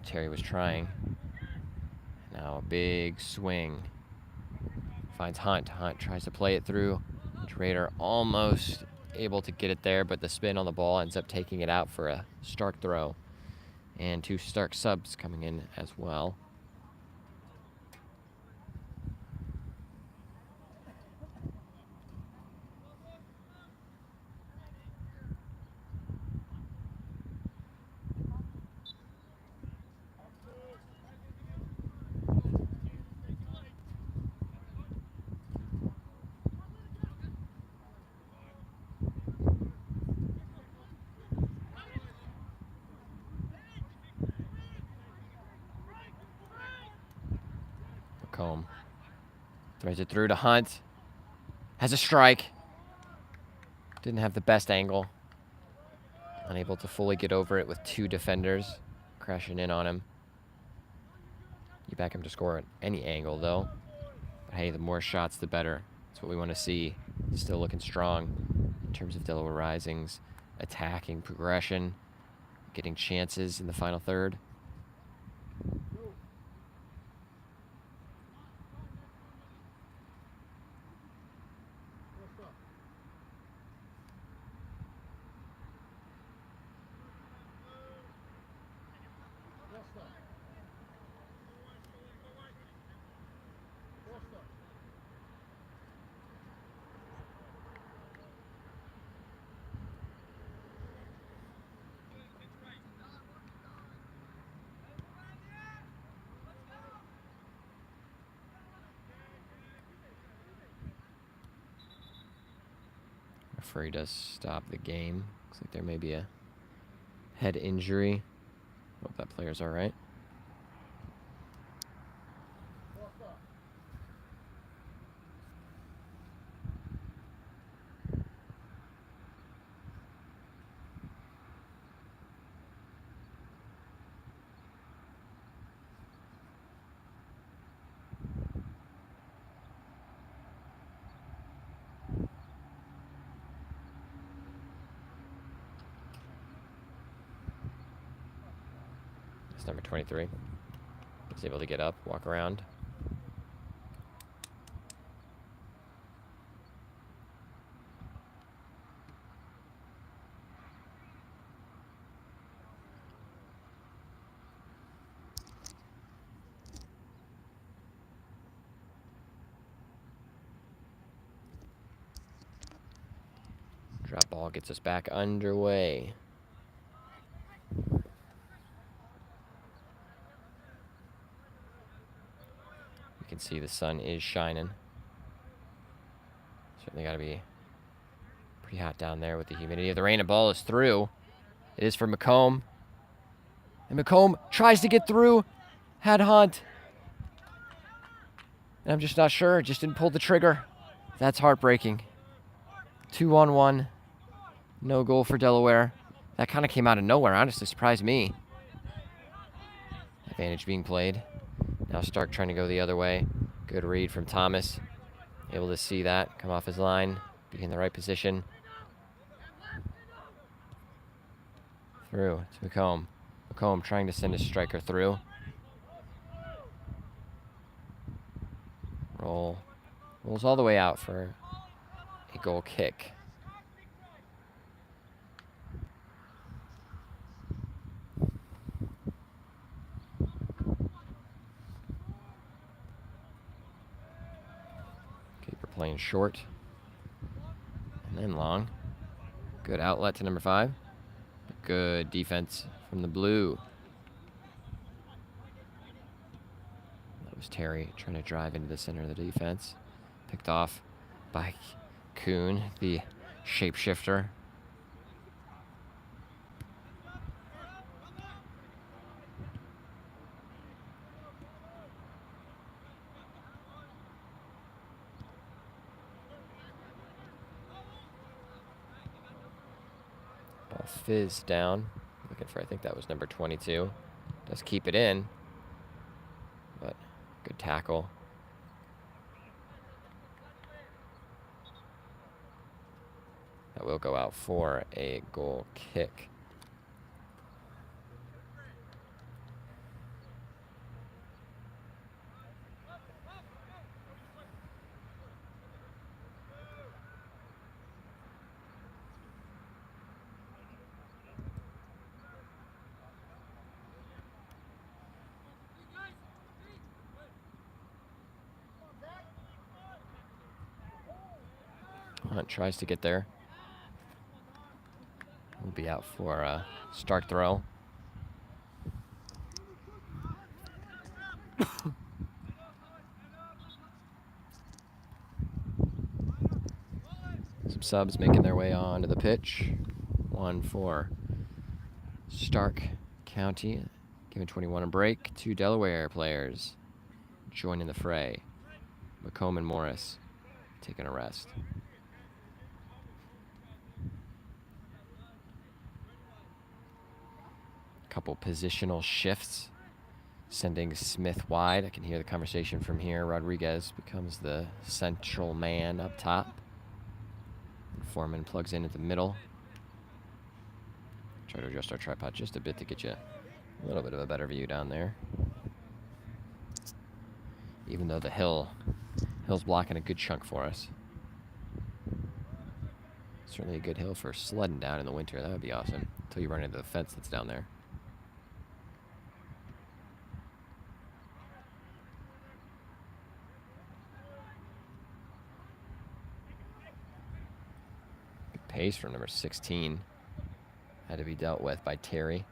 Terry was trying. Now a big swing. Finds Hunt. Hunt tries to play it through. Trader almost able to get it there, but the spin on the ball ends up taking it out for a Stark throw. And two Stark subs coming in as well. McComb throws it through to Hunt. Has a strike. Didn't have the best angle. Unable to fully get over it with 2 defenders crashing in on him. You back him to score at any angle, though. But hey, the more shots, the better. That's what we want to see. Still looking strong in terms of Delaware Rising's attacking progression, getting chances in the final third. Referee does stop the game. Looks like there may be a head injury. Hope that player's all right. It's number 23. He's able to get up, walk around. Drop ball gets us back underway. You can see the sun is shining. Certainly got to be pretty hot down there with the humidity of the rain. The ball is through. It is for McComb. And McComb tries to get through. Had Hunt. And I'm just not sure. Just didn't pull the trigger. That's heartbreaking. 2-on-1. No goal for Delaware. That kind of came out of nowhere. Honestly, surprised me. Advantage being played. Now Stark trying to go the other way. Good read from Thomas. Able to see that. Come off his line. Be in the right position. Through to McComb. McComb trying to send his striker through. Rolls all the way out for a goal kick. Keeper playing short. And then long. Good outlet to number 5. Good defense from the blue. That was Terry trying to drive into the center of the defense. Picked off by Kuhn, the shapeshifter. Ball fizzed down. Looking for, I think that was number 22. Does keep it in, but good tackle. That will go out for a goal kick. Hunt tries to get there. Will be out for a Stark throw. Some subs making their way onto the pitch. One for Stark County, giving 21 a break. 2 Delaware players joining the fray. McComb and Morris taking a rest. Couple positional shifts, sending Smith wide. I can hear the conversation from here. Rodriguez becomes the central man up top. Foreman plugs in at the middle. Try to adjust our tripod just a bit to get you a little bit of a better view down there. Even though the hill's blocking a good chunk for us. Certainly a good hill for sledding down in the winter. That would be awesome. Until you run into the fence that's down there. Good pace from number 16. Had to be dealt with by Terry.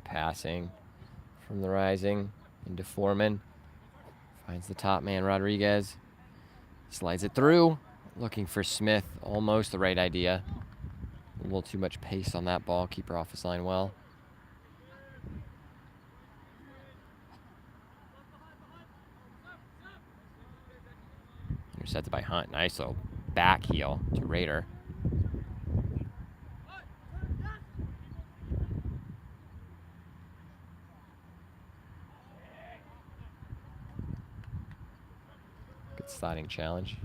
Passing from the Rising into Foreman. Finds the top man, Rodriguez. Slides it through. Looking for Smith. Almost the right idea. A little too much pace on that ball. Keeper off his line well. Intercepted by Hunt. Nice little back heel to Rader. Sliding challenge.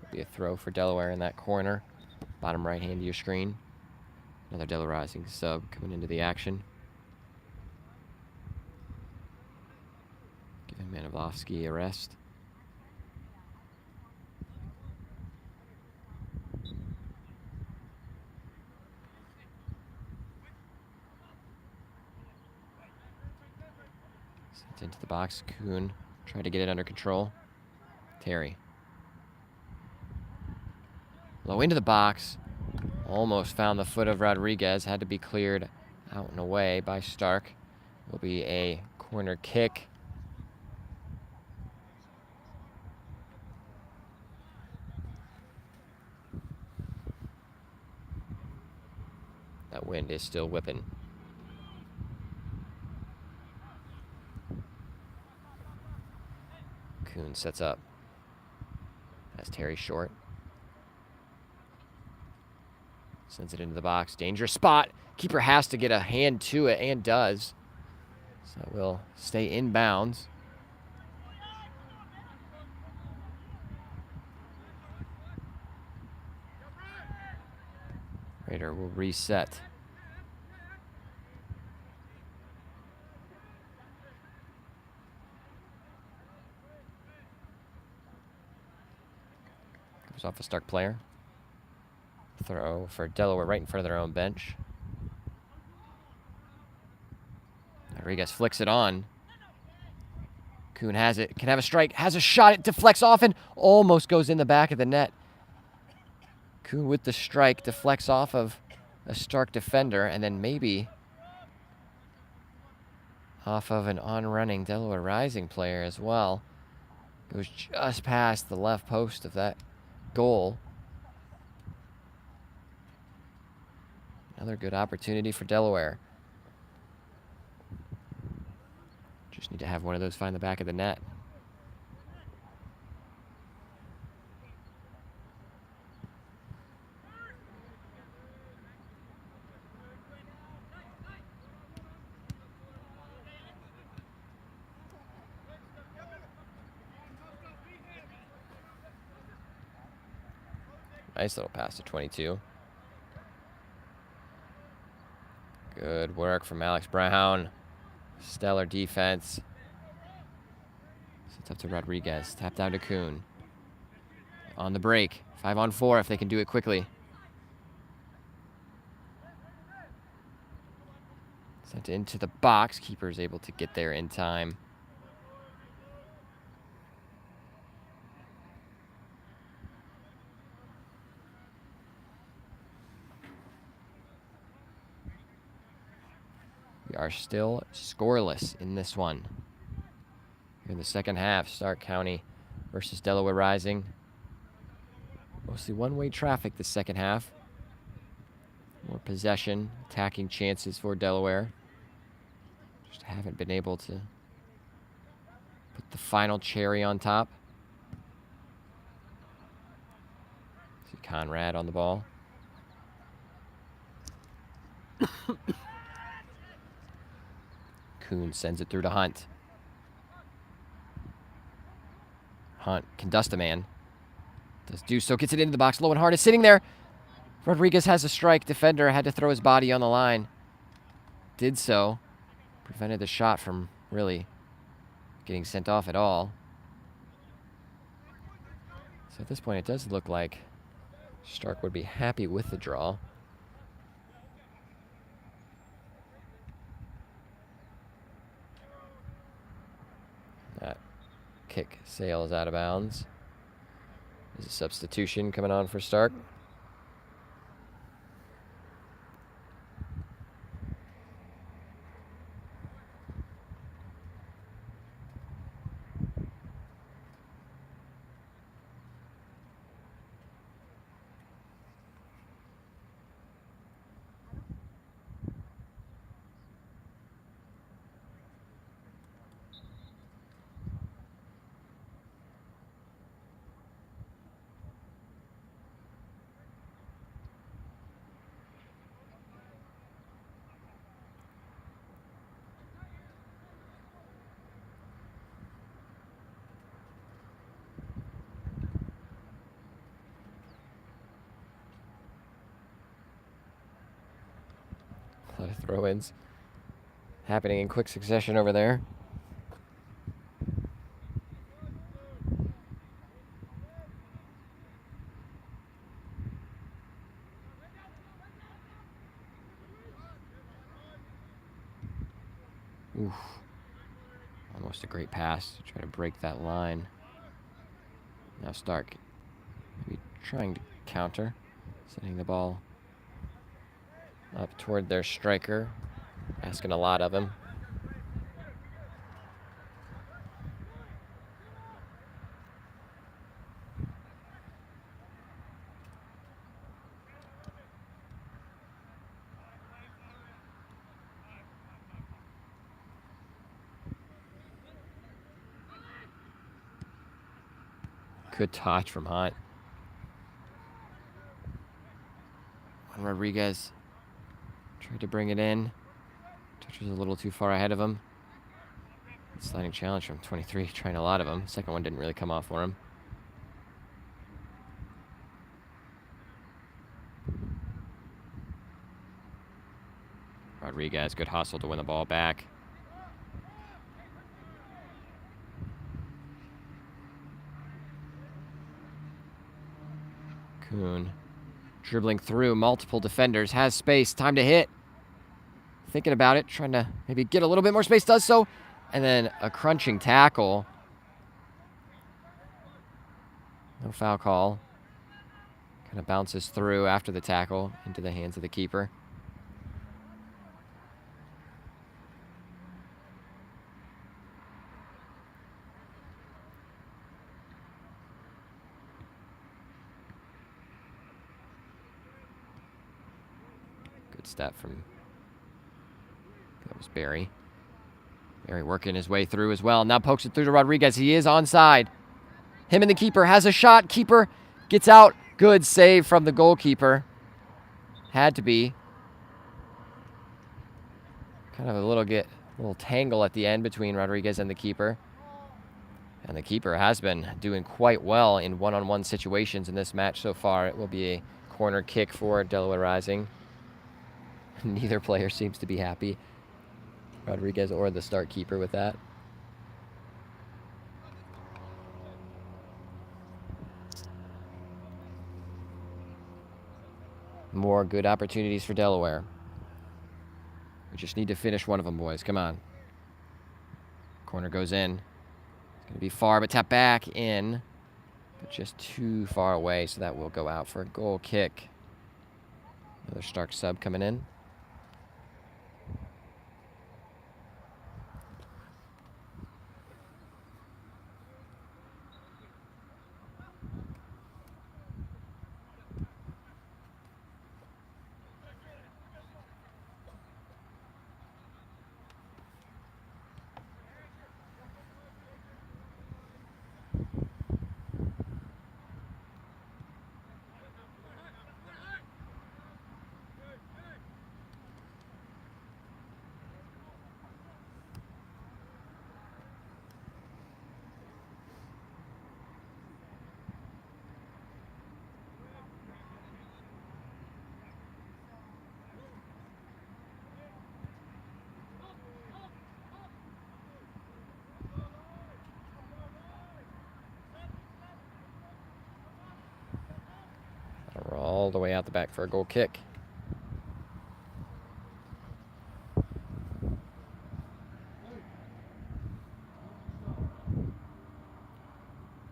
Will be a throw for Delaware in that corner. Bottom right hand of your screen. Another Delaware Rising sub coming into the action. Giving Manovsky a rest. Sent into the box. Kuhn tried to get it under control. Terry. Low into the box. Almost found the foot of Rodriguez. Had to be cleared out and away by Stark. Will be a corner kick. That wind is still whipping. Kuhn sets up. Has Terry short. Sends it into the box. Dangerous spot. Keeper has to get a hand to it and does. So it will stay in bounds. Rader will reset. Off a Stark player. Throw for Delaware right in front of their own bench. Rodriguez flicks it on. Kuhn has it. Can have a strike. Has a shot. It deflects off and almost goes in the back of the net. Kuhn with the strike deflects off of a Stark defender and then maybe off of an on-running Delaware Rising player as well. Goes just past the left post of that goal. Another good opportunity for Delaware. Just need to have one of those find the back of the net. Nice little pass to 22. Good work from Alex Brown. Stellar defense. Sets up to Rodriguez. Tap down to Kuhn. on the break. 5-on-4 if they can do it quickly. Sent into the box. Keeper is able to get there in time. We are still scoreless in this one. Here in the second half, Stark County versus Delaware Rising. Mostly one-way traffic this second half. More possession, attacking chances for Delaware. Just haven't been able to put the final cherry on top. See Conrad on the ball. Kuhn sends it through to Hunt. Hunt can dust a man. Does do so, gets it into the box. Low and hard is sitting there. Rodriguez has a strike. Defender had to throw his body on the line. Did so. Prevented the shot from really getting sent off at all. So at this point, it does look like Stark would be happy with the draw. That kick sails out of bounds. There's a substitution coming on for Stark. A lot of throw-ins happening in quick succession over there. Oof. Almost a great pass to try to break that line. Now Stark maybe trying to counter, sending the ball up toward their striker, asking a lot of him. Good touch from Hunt. Juan Rodriguez tried to bring it in. Touch was a little too far ahead of him. Sliding challenge from 23, trying a lot of them. Second one didn't really come off for him. Rodriguez, good hustle to win the ball back. Kuhn dribbling through multiple defenders, has space, time to hit. Thinking about it, trying to maybe get a little bit more space, does so. And then a crunching tackle. No foul call. Kind of bounces through after the tackle into the hands of the keeper. Good step from, that was Barry. Barry working his way through as well. Now pokes it through to Rodriguez. He is onside. Him and the keeper has a shot. Keeper gets out. Good save from the goalkeeper. Had to be. Kind of a little tangle at the end between Rodriguez and the keeper. And the keeper has been doing quite well in one-on-one situations in this match so far. It will be a corner kick for Delaware Rising. Neither player seems to be happy, Rodriguez or the Stark keeper, with that. more good opportunities for Delaware. We just need to finish one of them, boys. Come on. Corner goes in. It's going to be far, but tap back in. But just too far away, so that will go out for a goal kick. Another Stark sub coming in. We're all the way out the back for a goal kick.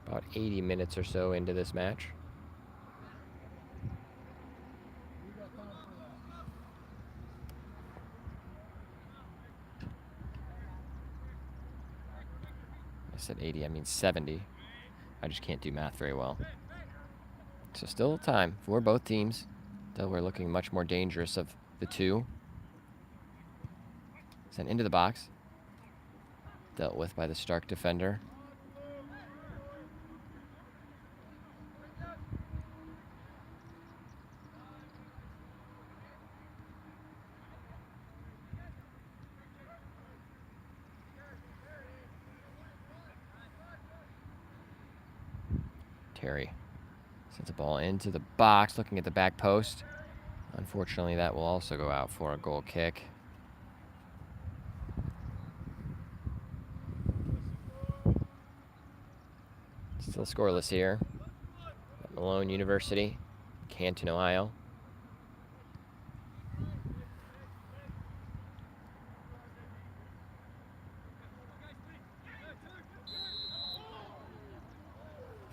About 80 minutes or so into this match. I said 80, I mean 70. I just can't do math very well. So still time for both teams. Delaware looking much more dangerous of the two. Sent into the box. Dealt with by the Stark defender. Terry sends a ball into the box, looking at the back post. Unfortunately, that will also go out for a goal kick. Still scoreless here at Malone University, Canton, Ohio.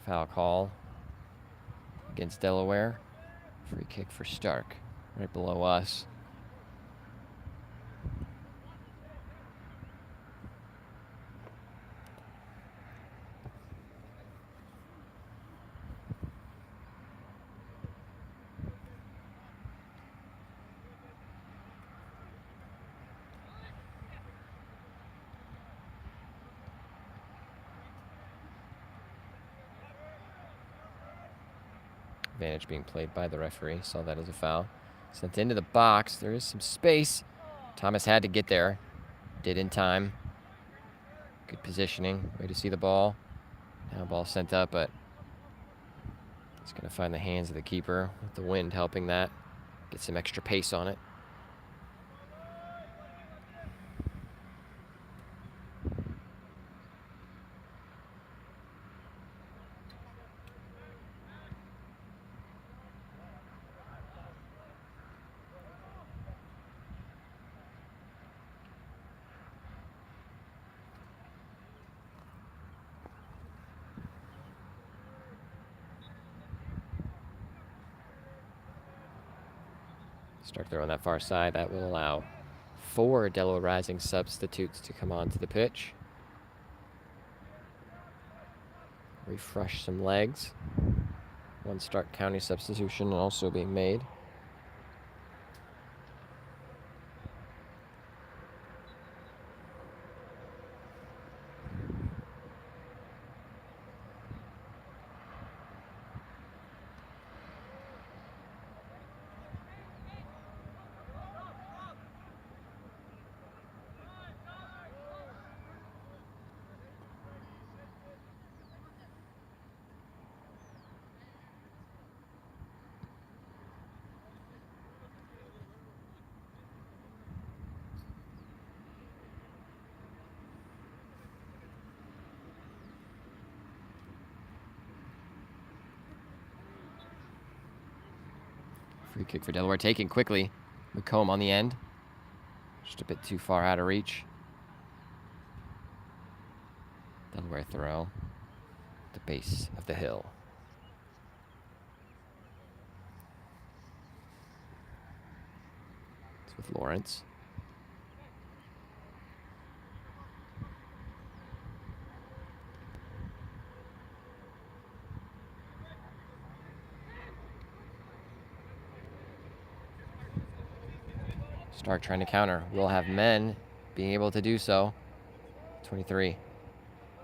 Foul call against Delaware. Free kick for Stark, right below us. Advantage being played by the referee. Saw that as a foul. Sent into the box. There is some space. Thomas had to get there. Did in time. Good positioning. Way to see the ball. Now ball sent up, but it's going to find the hands of the keeper with the wind helping that. Get some extra pace on it. Stark there on that far side. That will allow 4 Delaware Rising substitutes to come onto the pitch. Refresh some legs. 1 Stark County substitution also being made. Free kick for Delaware, taken quickly. McComb on the end. Just a bit too far out of reach. Delaware throw. The base of the hill. It's with Lawrence. Stark trying to counter. We'll have men being able to do so. 23.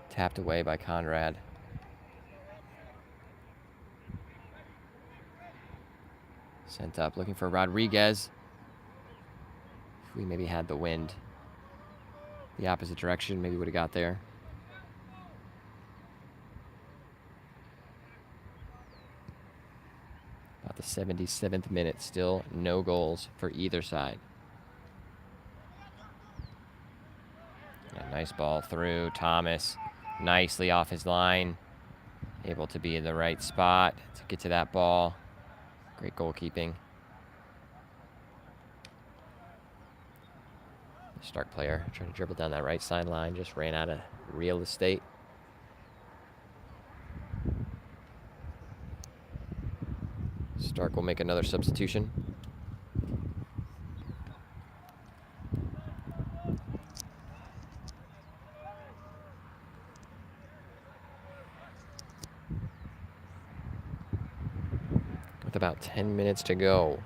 Tapped away by Conrad. Sent up, looking for Rodriguez. If we maybe had the wind the opposite direction, maybe would have got there. About the 77th minute, still no goals for either side. A nice ball through. Thomas nicely off his line. Able to be in the right spot to get to that ball. Great goalkeeping. The Stark player trying to dribble down that right sideline. Just ran out of real estate. Stark will make another substitution. With about 10 minutes to go,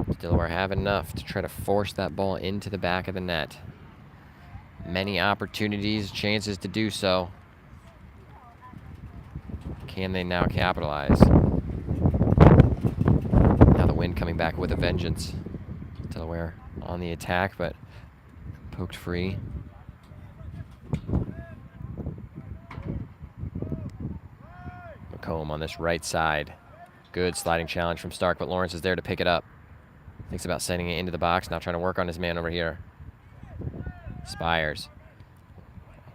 does Delaware have enough to try to force that ball into the back of the net? Many opportunities, chances to do so. Can they now capitalize? Now the wind coming back with a vengeance. Delaware on the attack, but poked free. McComb on this right side. Good sliding challenge from Stark, but Lawrence is there to pick it up. Thinks about sending it into the box, now trying to work on his man over here. Spires.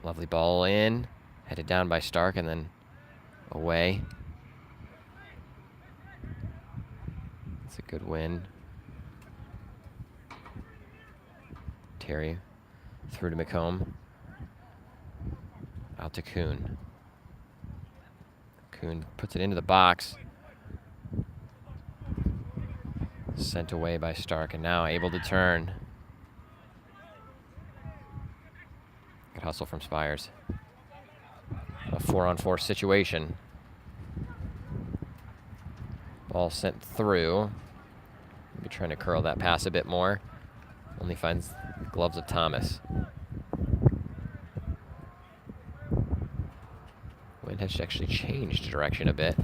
Lovely ball in. Headed down by Stark and then away. It's a good win. Terry through to McComb. Out to Kuhn. Kuhn puts it into the box. Sent away by Stark and now able to turn. Good hustle from Spires. A 4-on-4 situation. Ball sent through. Maybe trying to curl that pass a bit more. Only finds the gloves of Thomas. Wind has actually changed direction a bit.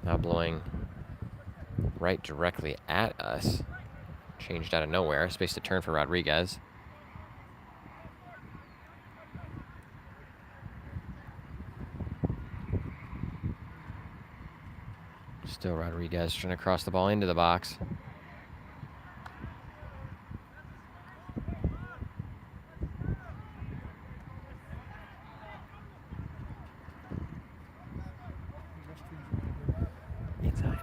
Now blowing right directly at us. Changed out of nowhere. Space to turn for Rodriguez. Still Rodriguez trying to cross the ball into the box. Inside.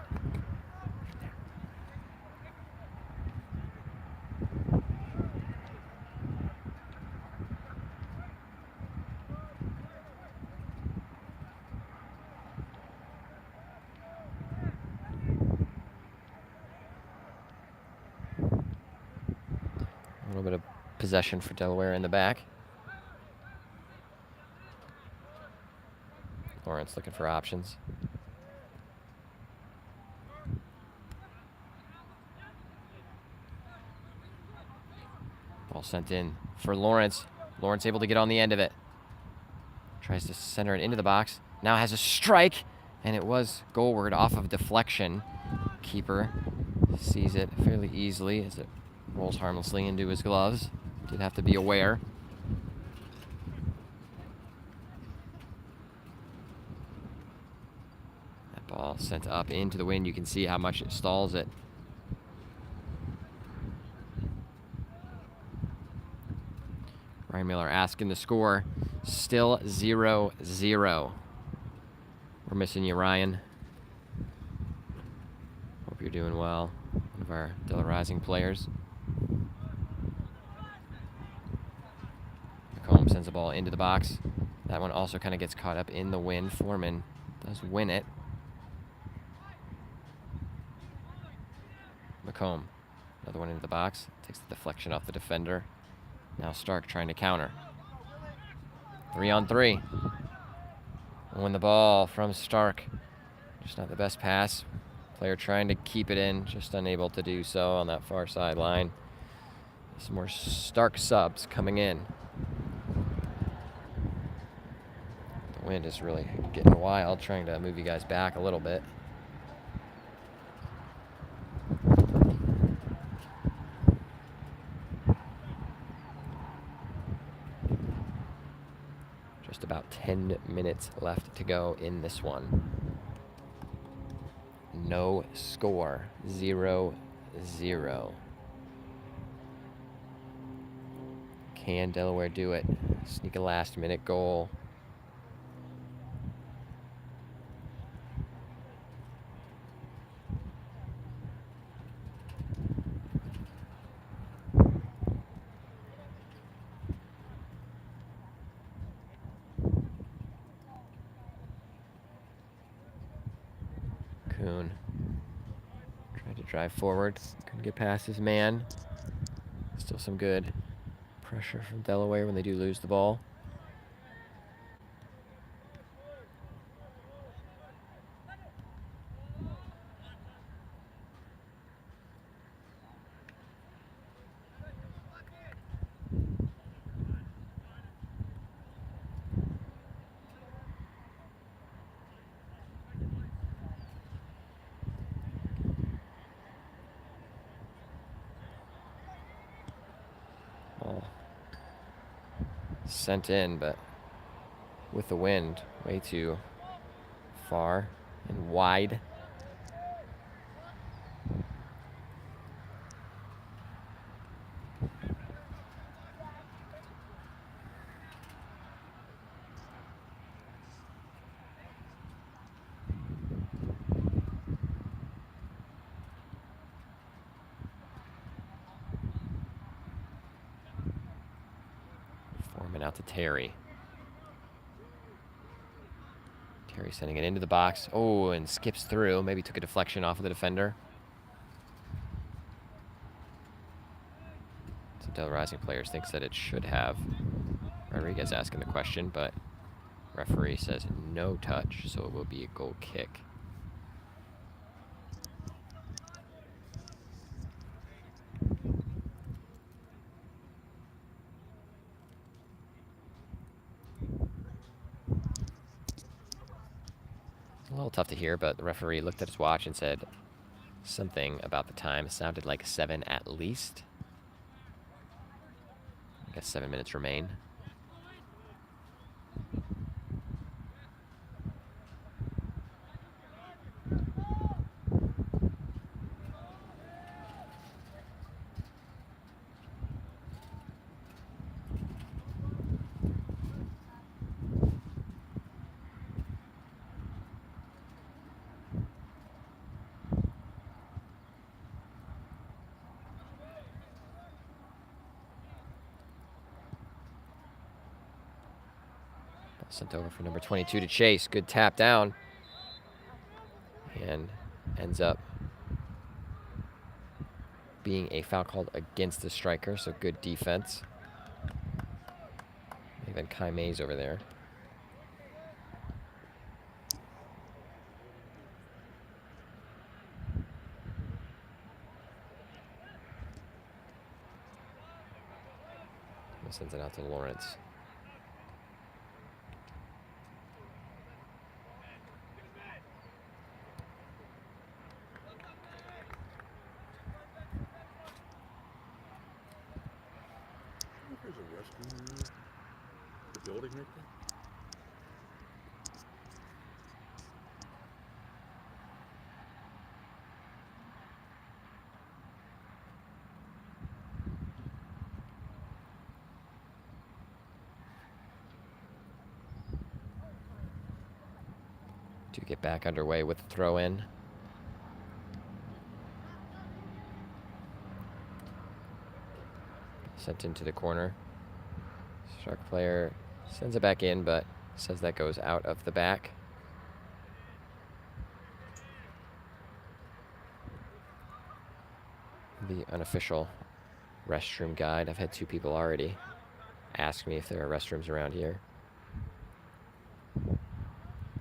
A little bit of possession for Delaware in the back. Lawrence looking for options. Ball sent in for Lawrence. Lawrence able to get on the end of it. Tries to center it into the box. Now has a strike, and it was goalward off of deflection. Keeper sees it fairly easily as it rolls harmlessly into his gloves. Did have to be aware. That ball sent up into the wind. You can see how much it stalls it. Ryan Miller asking the score. Still 0-0. We're missing you, Ryan. Hope Hope you're doing well. One of our Delaware Rising players. McComb sends the ball into the box. That one also kind of gets caught up in the wind. Foreman does win it. McComb, another one into the box. Takes the deflection off the defender. Now Stark trying to counter. 3-on-3. Win the ball from Stark. Just not the best pass. Player trying to keep it in, just unable to do so on that far sideline. Some more Stark subs coming in. The wind is really getting wild, trying to move you guys back a little bit. Just about 10 minutes left to go in this one. No score, 0-0. Can Delaware do it? Sneak a last-minute goal. Kuhn tried to drive forward, couldn't get past his man. Still some good pressure from Delaware when they do lose the ball. Ball sent in, but with the wind, way too far and wide. Foreman out to Terry. Terry sending it into the box. Oh, and skips through. Maybe took a deflection off of the defender. Some Delaware Rising players thinks that it should have. Rodriguez asking the question, but referee says no touch, so it will be a goal kick. A little tough to hear, but the referee looked at his watch and said something about the time. It sounded like 7 at least. I guess 7 minutes remain. Sent over for number 22 to Chase. Good tap down. And ends up being a foul called against the striker, so good defense. Even Kai Mays over there. Sends it out to Lawrence. There's a restroom in the building right there. To get back underway with the throw in. Sent into the corner. Stark player sends it back in, but says that goes out of the back. The unofficial restroom guide. I've had 2 people already ask me if there are restrooms around here.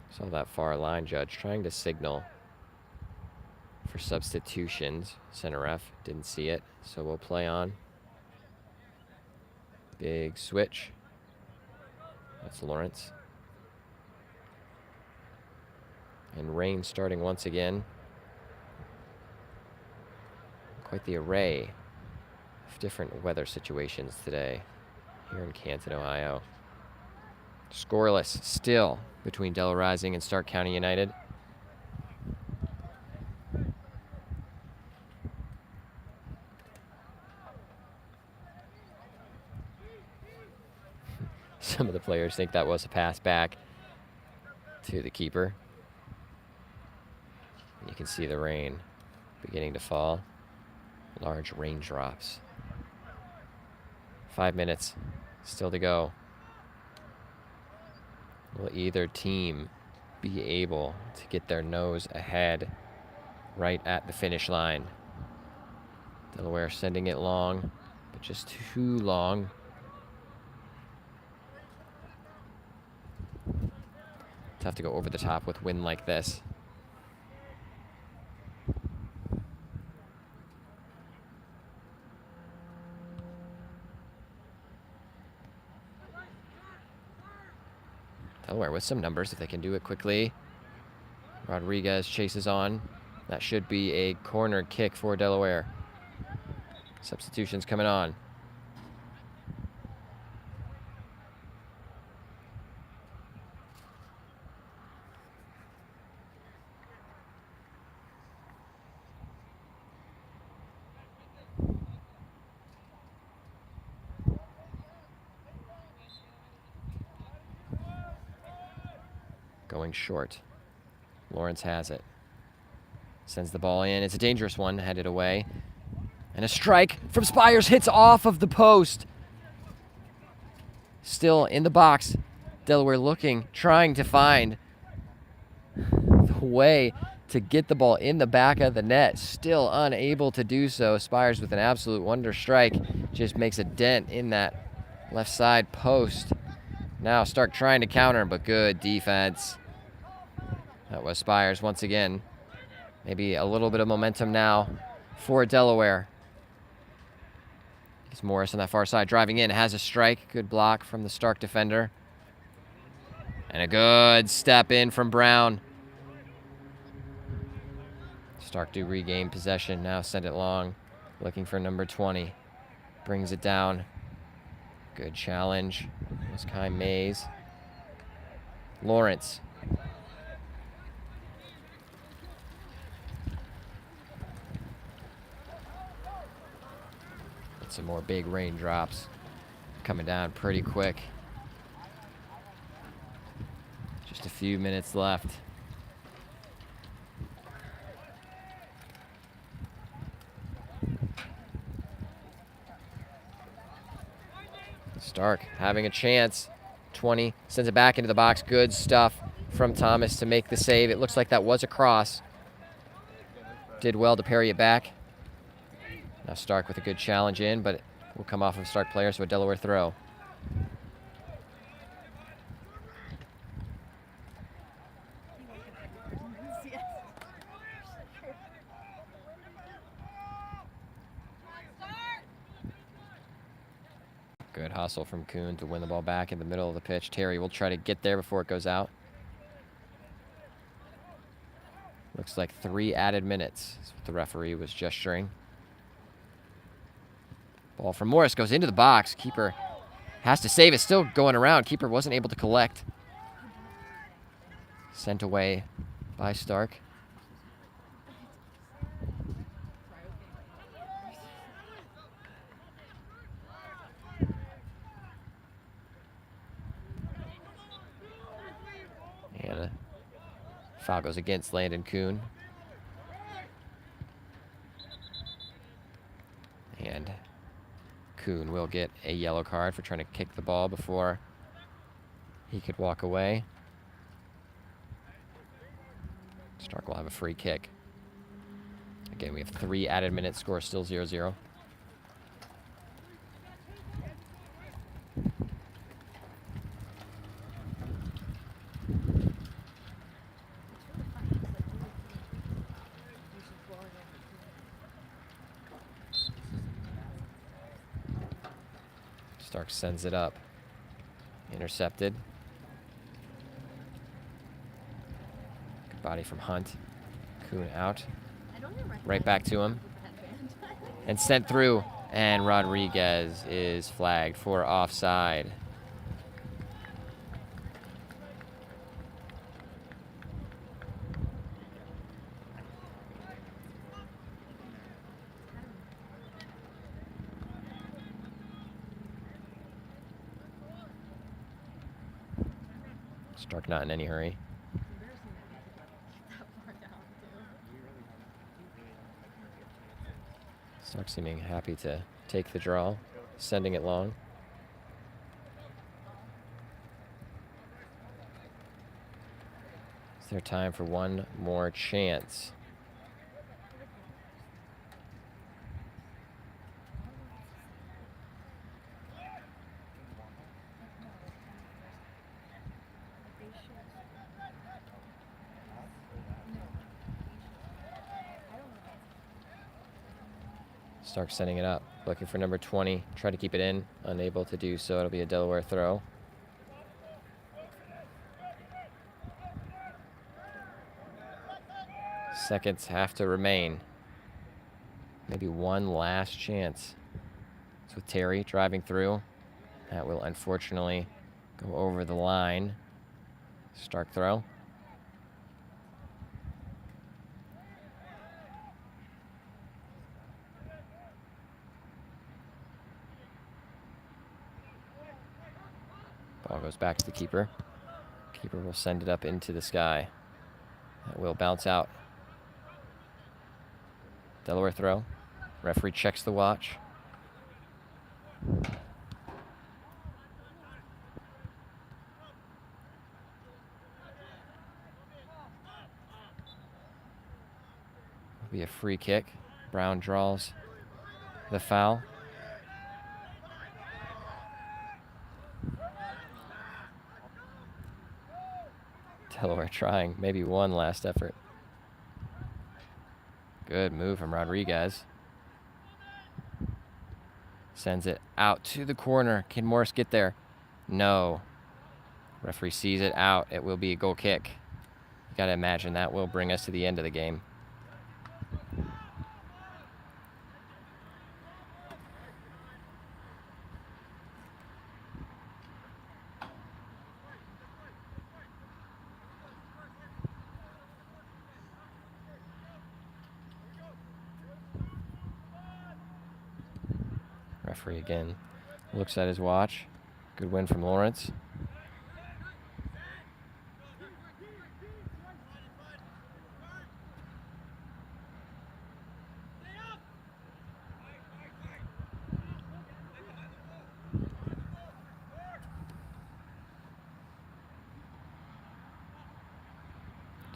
Saw that far line judge trying to signal for substitutions. Center ref didn't see it, so we'll play on. Big switch. That's Lawrence. And rain starting once again. Quite the array of different weather situations today here in Canton, Ohio. Scoreless still between Delaware Rising and Stark County United. Some of the players think that was a pass back to the keeper. You can see the rain beginning to fall. Large raindrops. 5 minutes still to go. Will either team be able to get their nose ahead right at the finish line? Delaware sending it long, but just too long. Tough to go over the top with wind like this. Delaware with some numbers if they can do it quickly. Rodriguez chases on. That should be a corner kick for Delaware. Substitutions coming on. Going short. Lawrence has it. Sends the ball in. It's a dangerous one, headed away. And a strike from Spires hits off of the post. Still in the box. Delaware looking, trying to find the way to get the ball in the back of the net. Still unable to do so. Spires with an absolute wonder strike. Just makes a dent in that left side post. Now Stark trying to counter, but good defense. That was Spires once again. Maybe a little bit of momentum now for Delaware. It's Morris on that far side driving in, has a strike. Good block from the Stark defender. And a good step in from Brown. Stark do regain possession, now send it long. Looking for number 20. Brings it down. Good challenge. It was Kai Mays. Lawrence. Some more big raindrops coming down pretty quick. Just a few minutes left. Stark having a chance. 20 sends it back into the box. Good stuff from Thomas to make the save. It looks like that was a cross. Did well to parry it back. Now Stark with a good challenge in, but it will come off of Stark player, so a Delaware throw. Good hustle from Kuhn to win the ball back in the middle of the pitch. Terry will try to get there before it goes out. Looks like 3 added minutes. That's what the referee was gesturing. Ball from Morris goes into the box. Keeper has to save it. Still going around. Keeper wasn't able to collect. Sent away by Stark. And a foul goes against Landon Kuhn. And Kuhn will get a yellow card for trying to kick the ball before he could walk away. Stark will have a free kick. Again, we have 3 added minutes, score still 0-0. Stark sends it up. Intercepted. Good body from Hunt. Kuhn out. Right back to him. And sent through. And Rodriguez is flagged for offside. Stark not in any hurry. Stark seeming happy to take the draw, sending it long. Is there time for one more chance? Stark sending it up, looking for number 20. Try to keep it in, unable to do so. It'll be a Delaware throw. Seconds have to remain. Maybe one last chance. It's with Terry driving through. That will unfortunately go over the line. Stark throw. Ball goes back to the keeper. Keeper will send it up into the sky. That will bounce out. Delaware throw. Referee checks the watch. Will be a free kick. Brown draws the foul. Delaware trying maybe one last effort. Good move from Rodriguez. Sends it out to the corner. Can Morris get there? No. Referee sees it out. It will be a goal kick. You gotta imagine that will bring us to the end of the game. Referee again looks at his watch. Good win from Lawrence.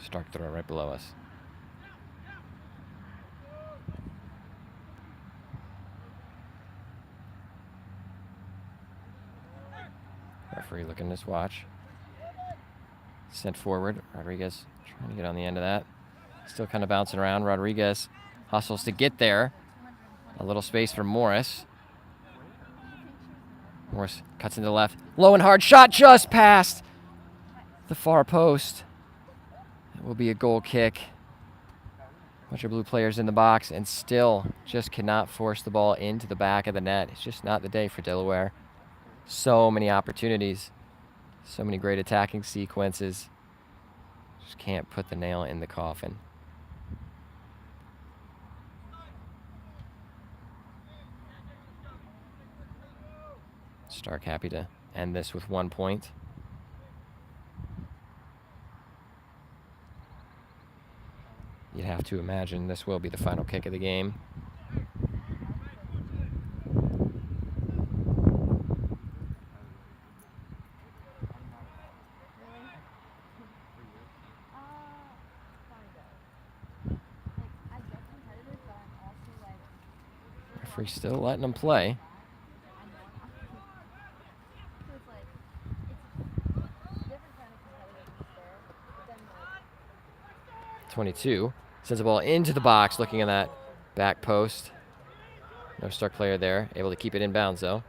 Stark throw right below us. Referee looking at his watch. Sent forward. Rodriguez trying to get on the end of that. Still kind of bouncing around. Rodriguez hustles to get there. A little space for Morris. Morris cuts into the left. Low and hard shot just past the far post. It will be a goal kick. Bunch of blue players in the box and still just cannot force the ball into the back of the net. It's just not the day for Delaware. So many opportunities. So many great attacking sequences. Just can't put the nail in the coffin. Stark happy to end this with 1 point. You'd have to imagine this will be the final kick of the game. Referee still letting them play. 22 sends the ball into the box, looking at that back post. No Stark player there, able to keep it in bounds though.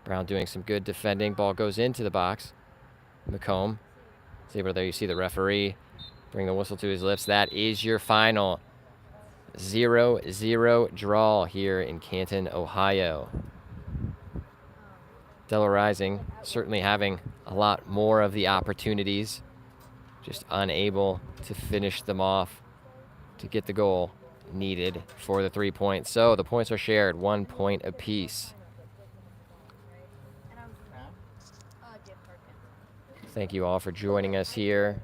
Brown doing some good defending. Ball goes into the box. McComb is able to, there you see the referee bring the whistle to his lips. That is your final 0-0 draw here in Canton, Ohio. Delaware Rising certainly having a lot more of the opportunities, just unable to finish them off to get the goal needed for the 3 points. So the points are shared, 1 point apiece. Thank you all for joining us here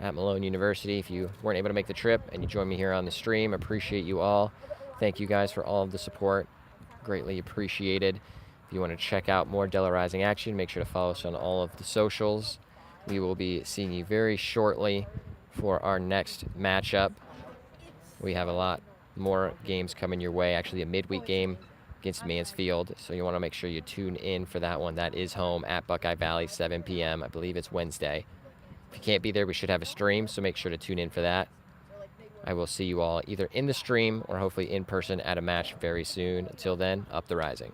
at Malone University. If you weren't able to make the trip and you joined me here on the stream, appreciate you all. Thank you guys for all of the support. Greatly appreciated. If you want to check out more Delaware Rising action, make sure to follow us on all of the socials. We will be seeing you very shortly for our next matchup. We have a lot more games coming your way, actually a midweek game against Mansfield, so you want to make sure you tune in for that one. That is home at Buckeye Valley, 7 p.m. I believe it's Wednesday. If you can't be there, we should have a stream, so make sure to tune in for that. I will see you all either in the stream or hopefully in person at a match very soon. Until then, up the Rising.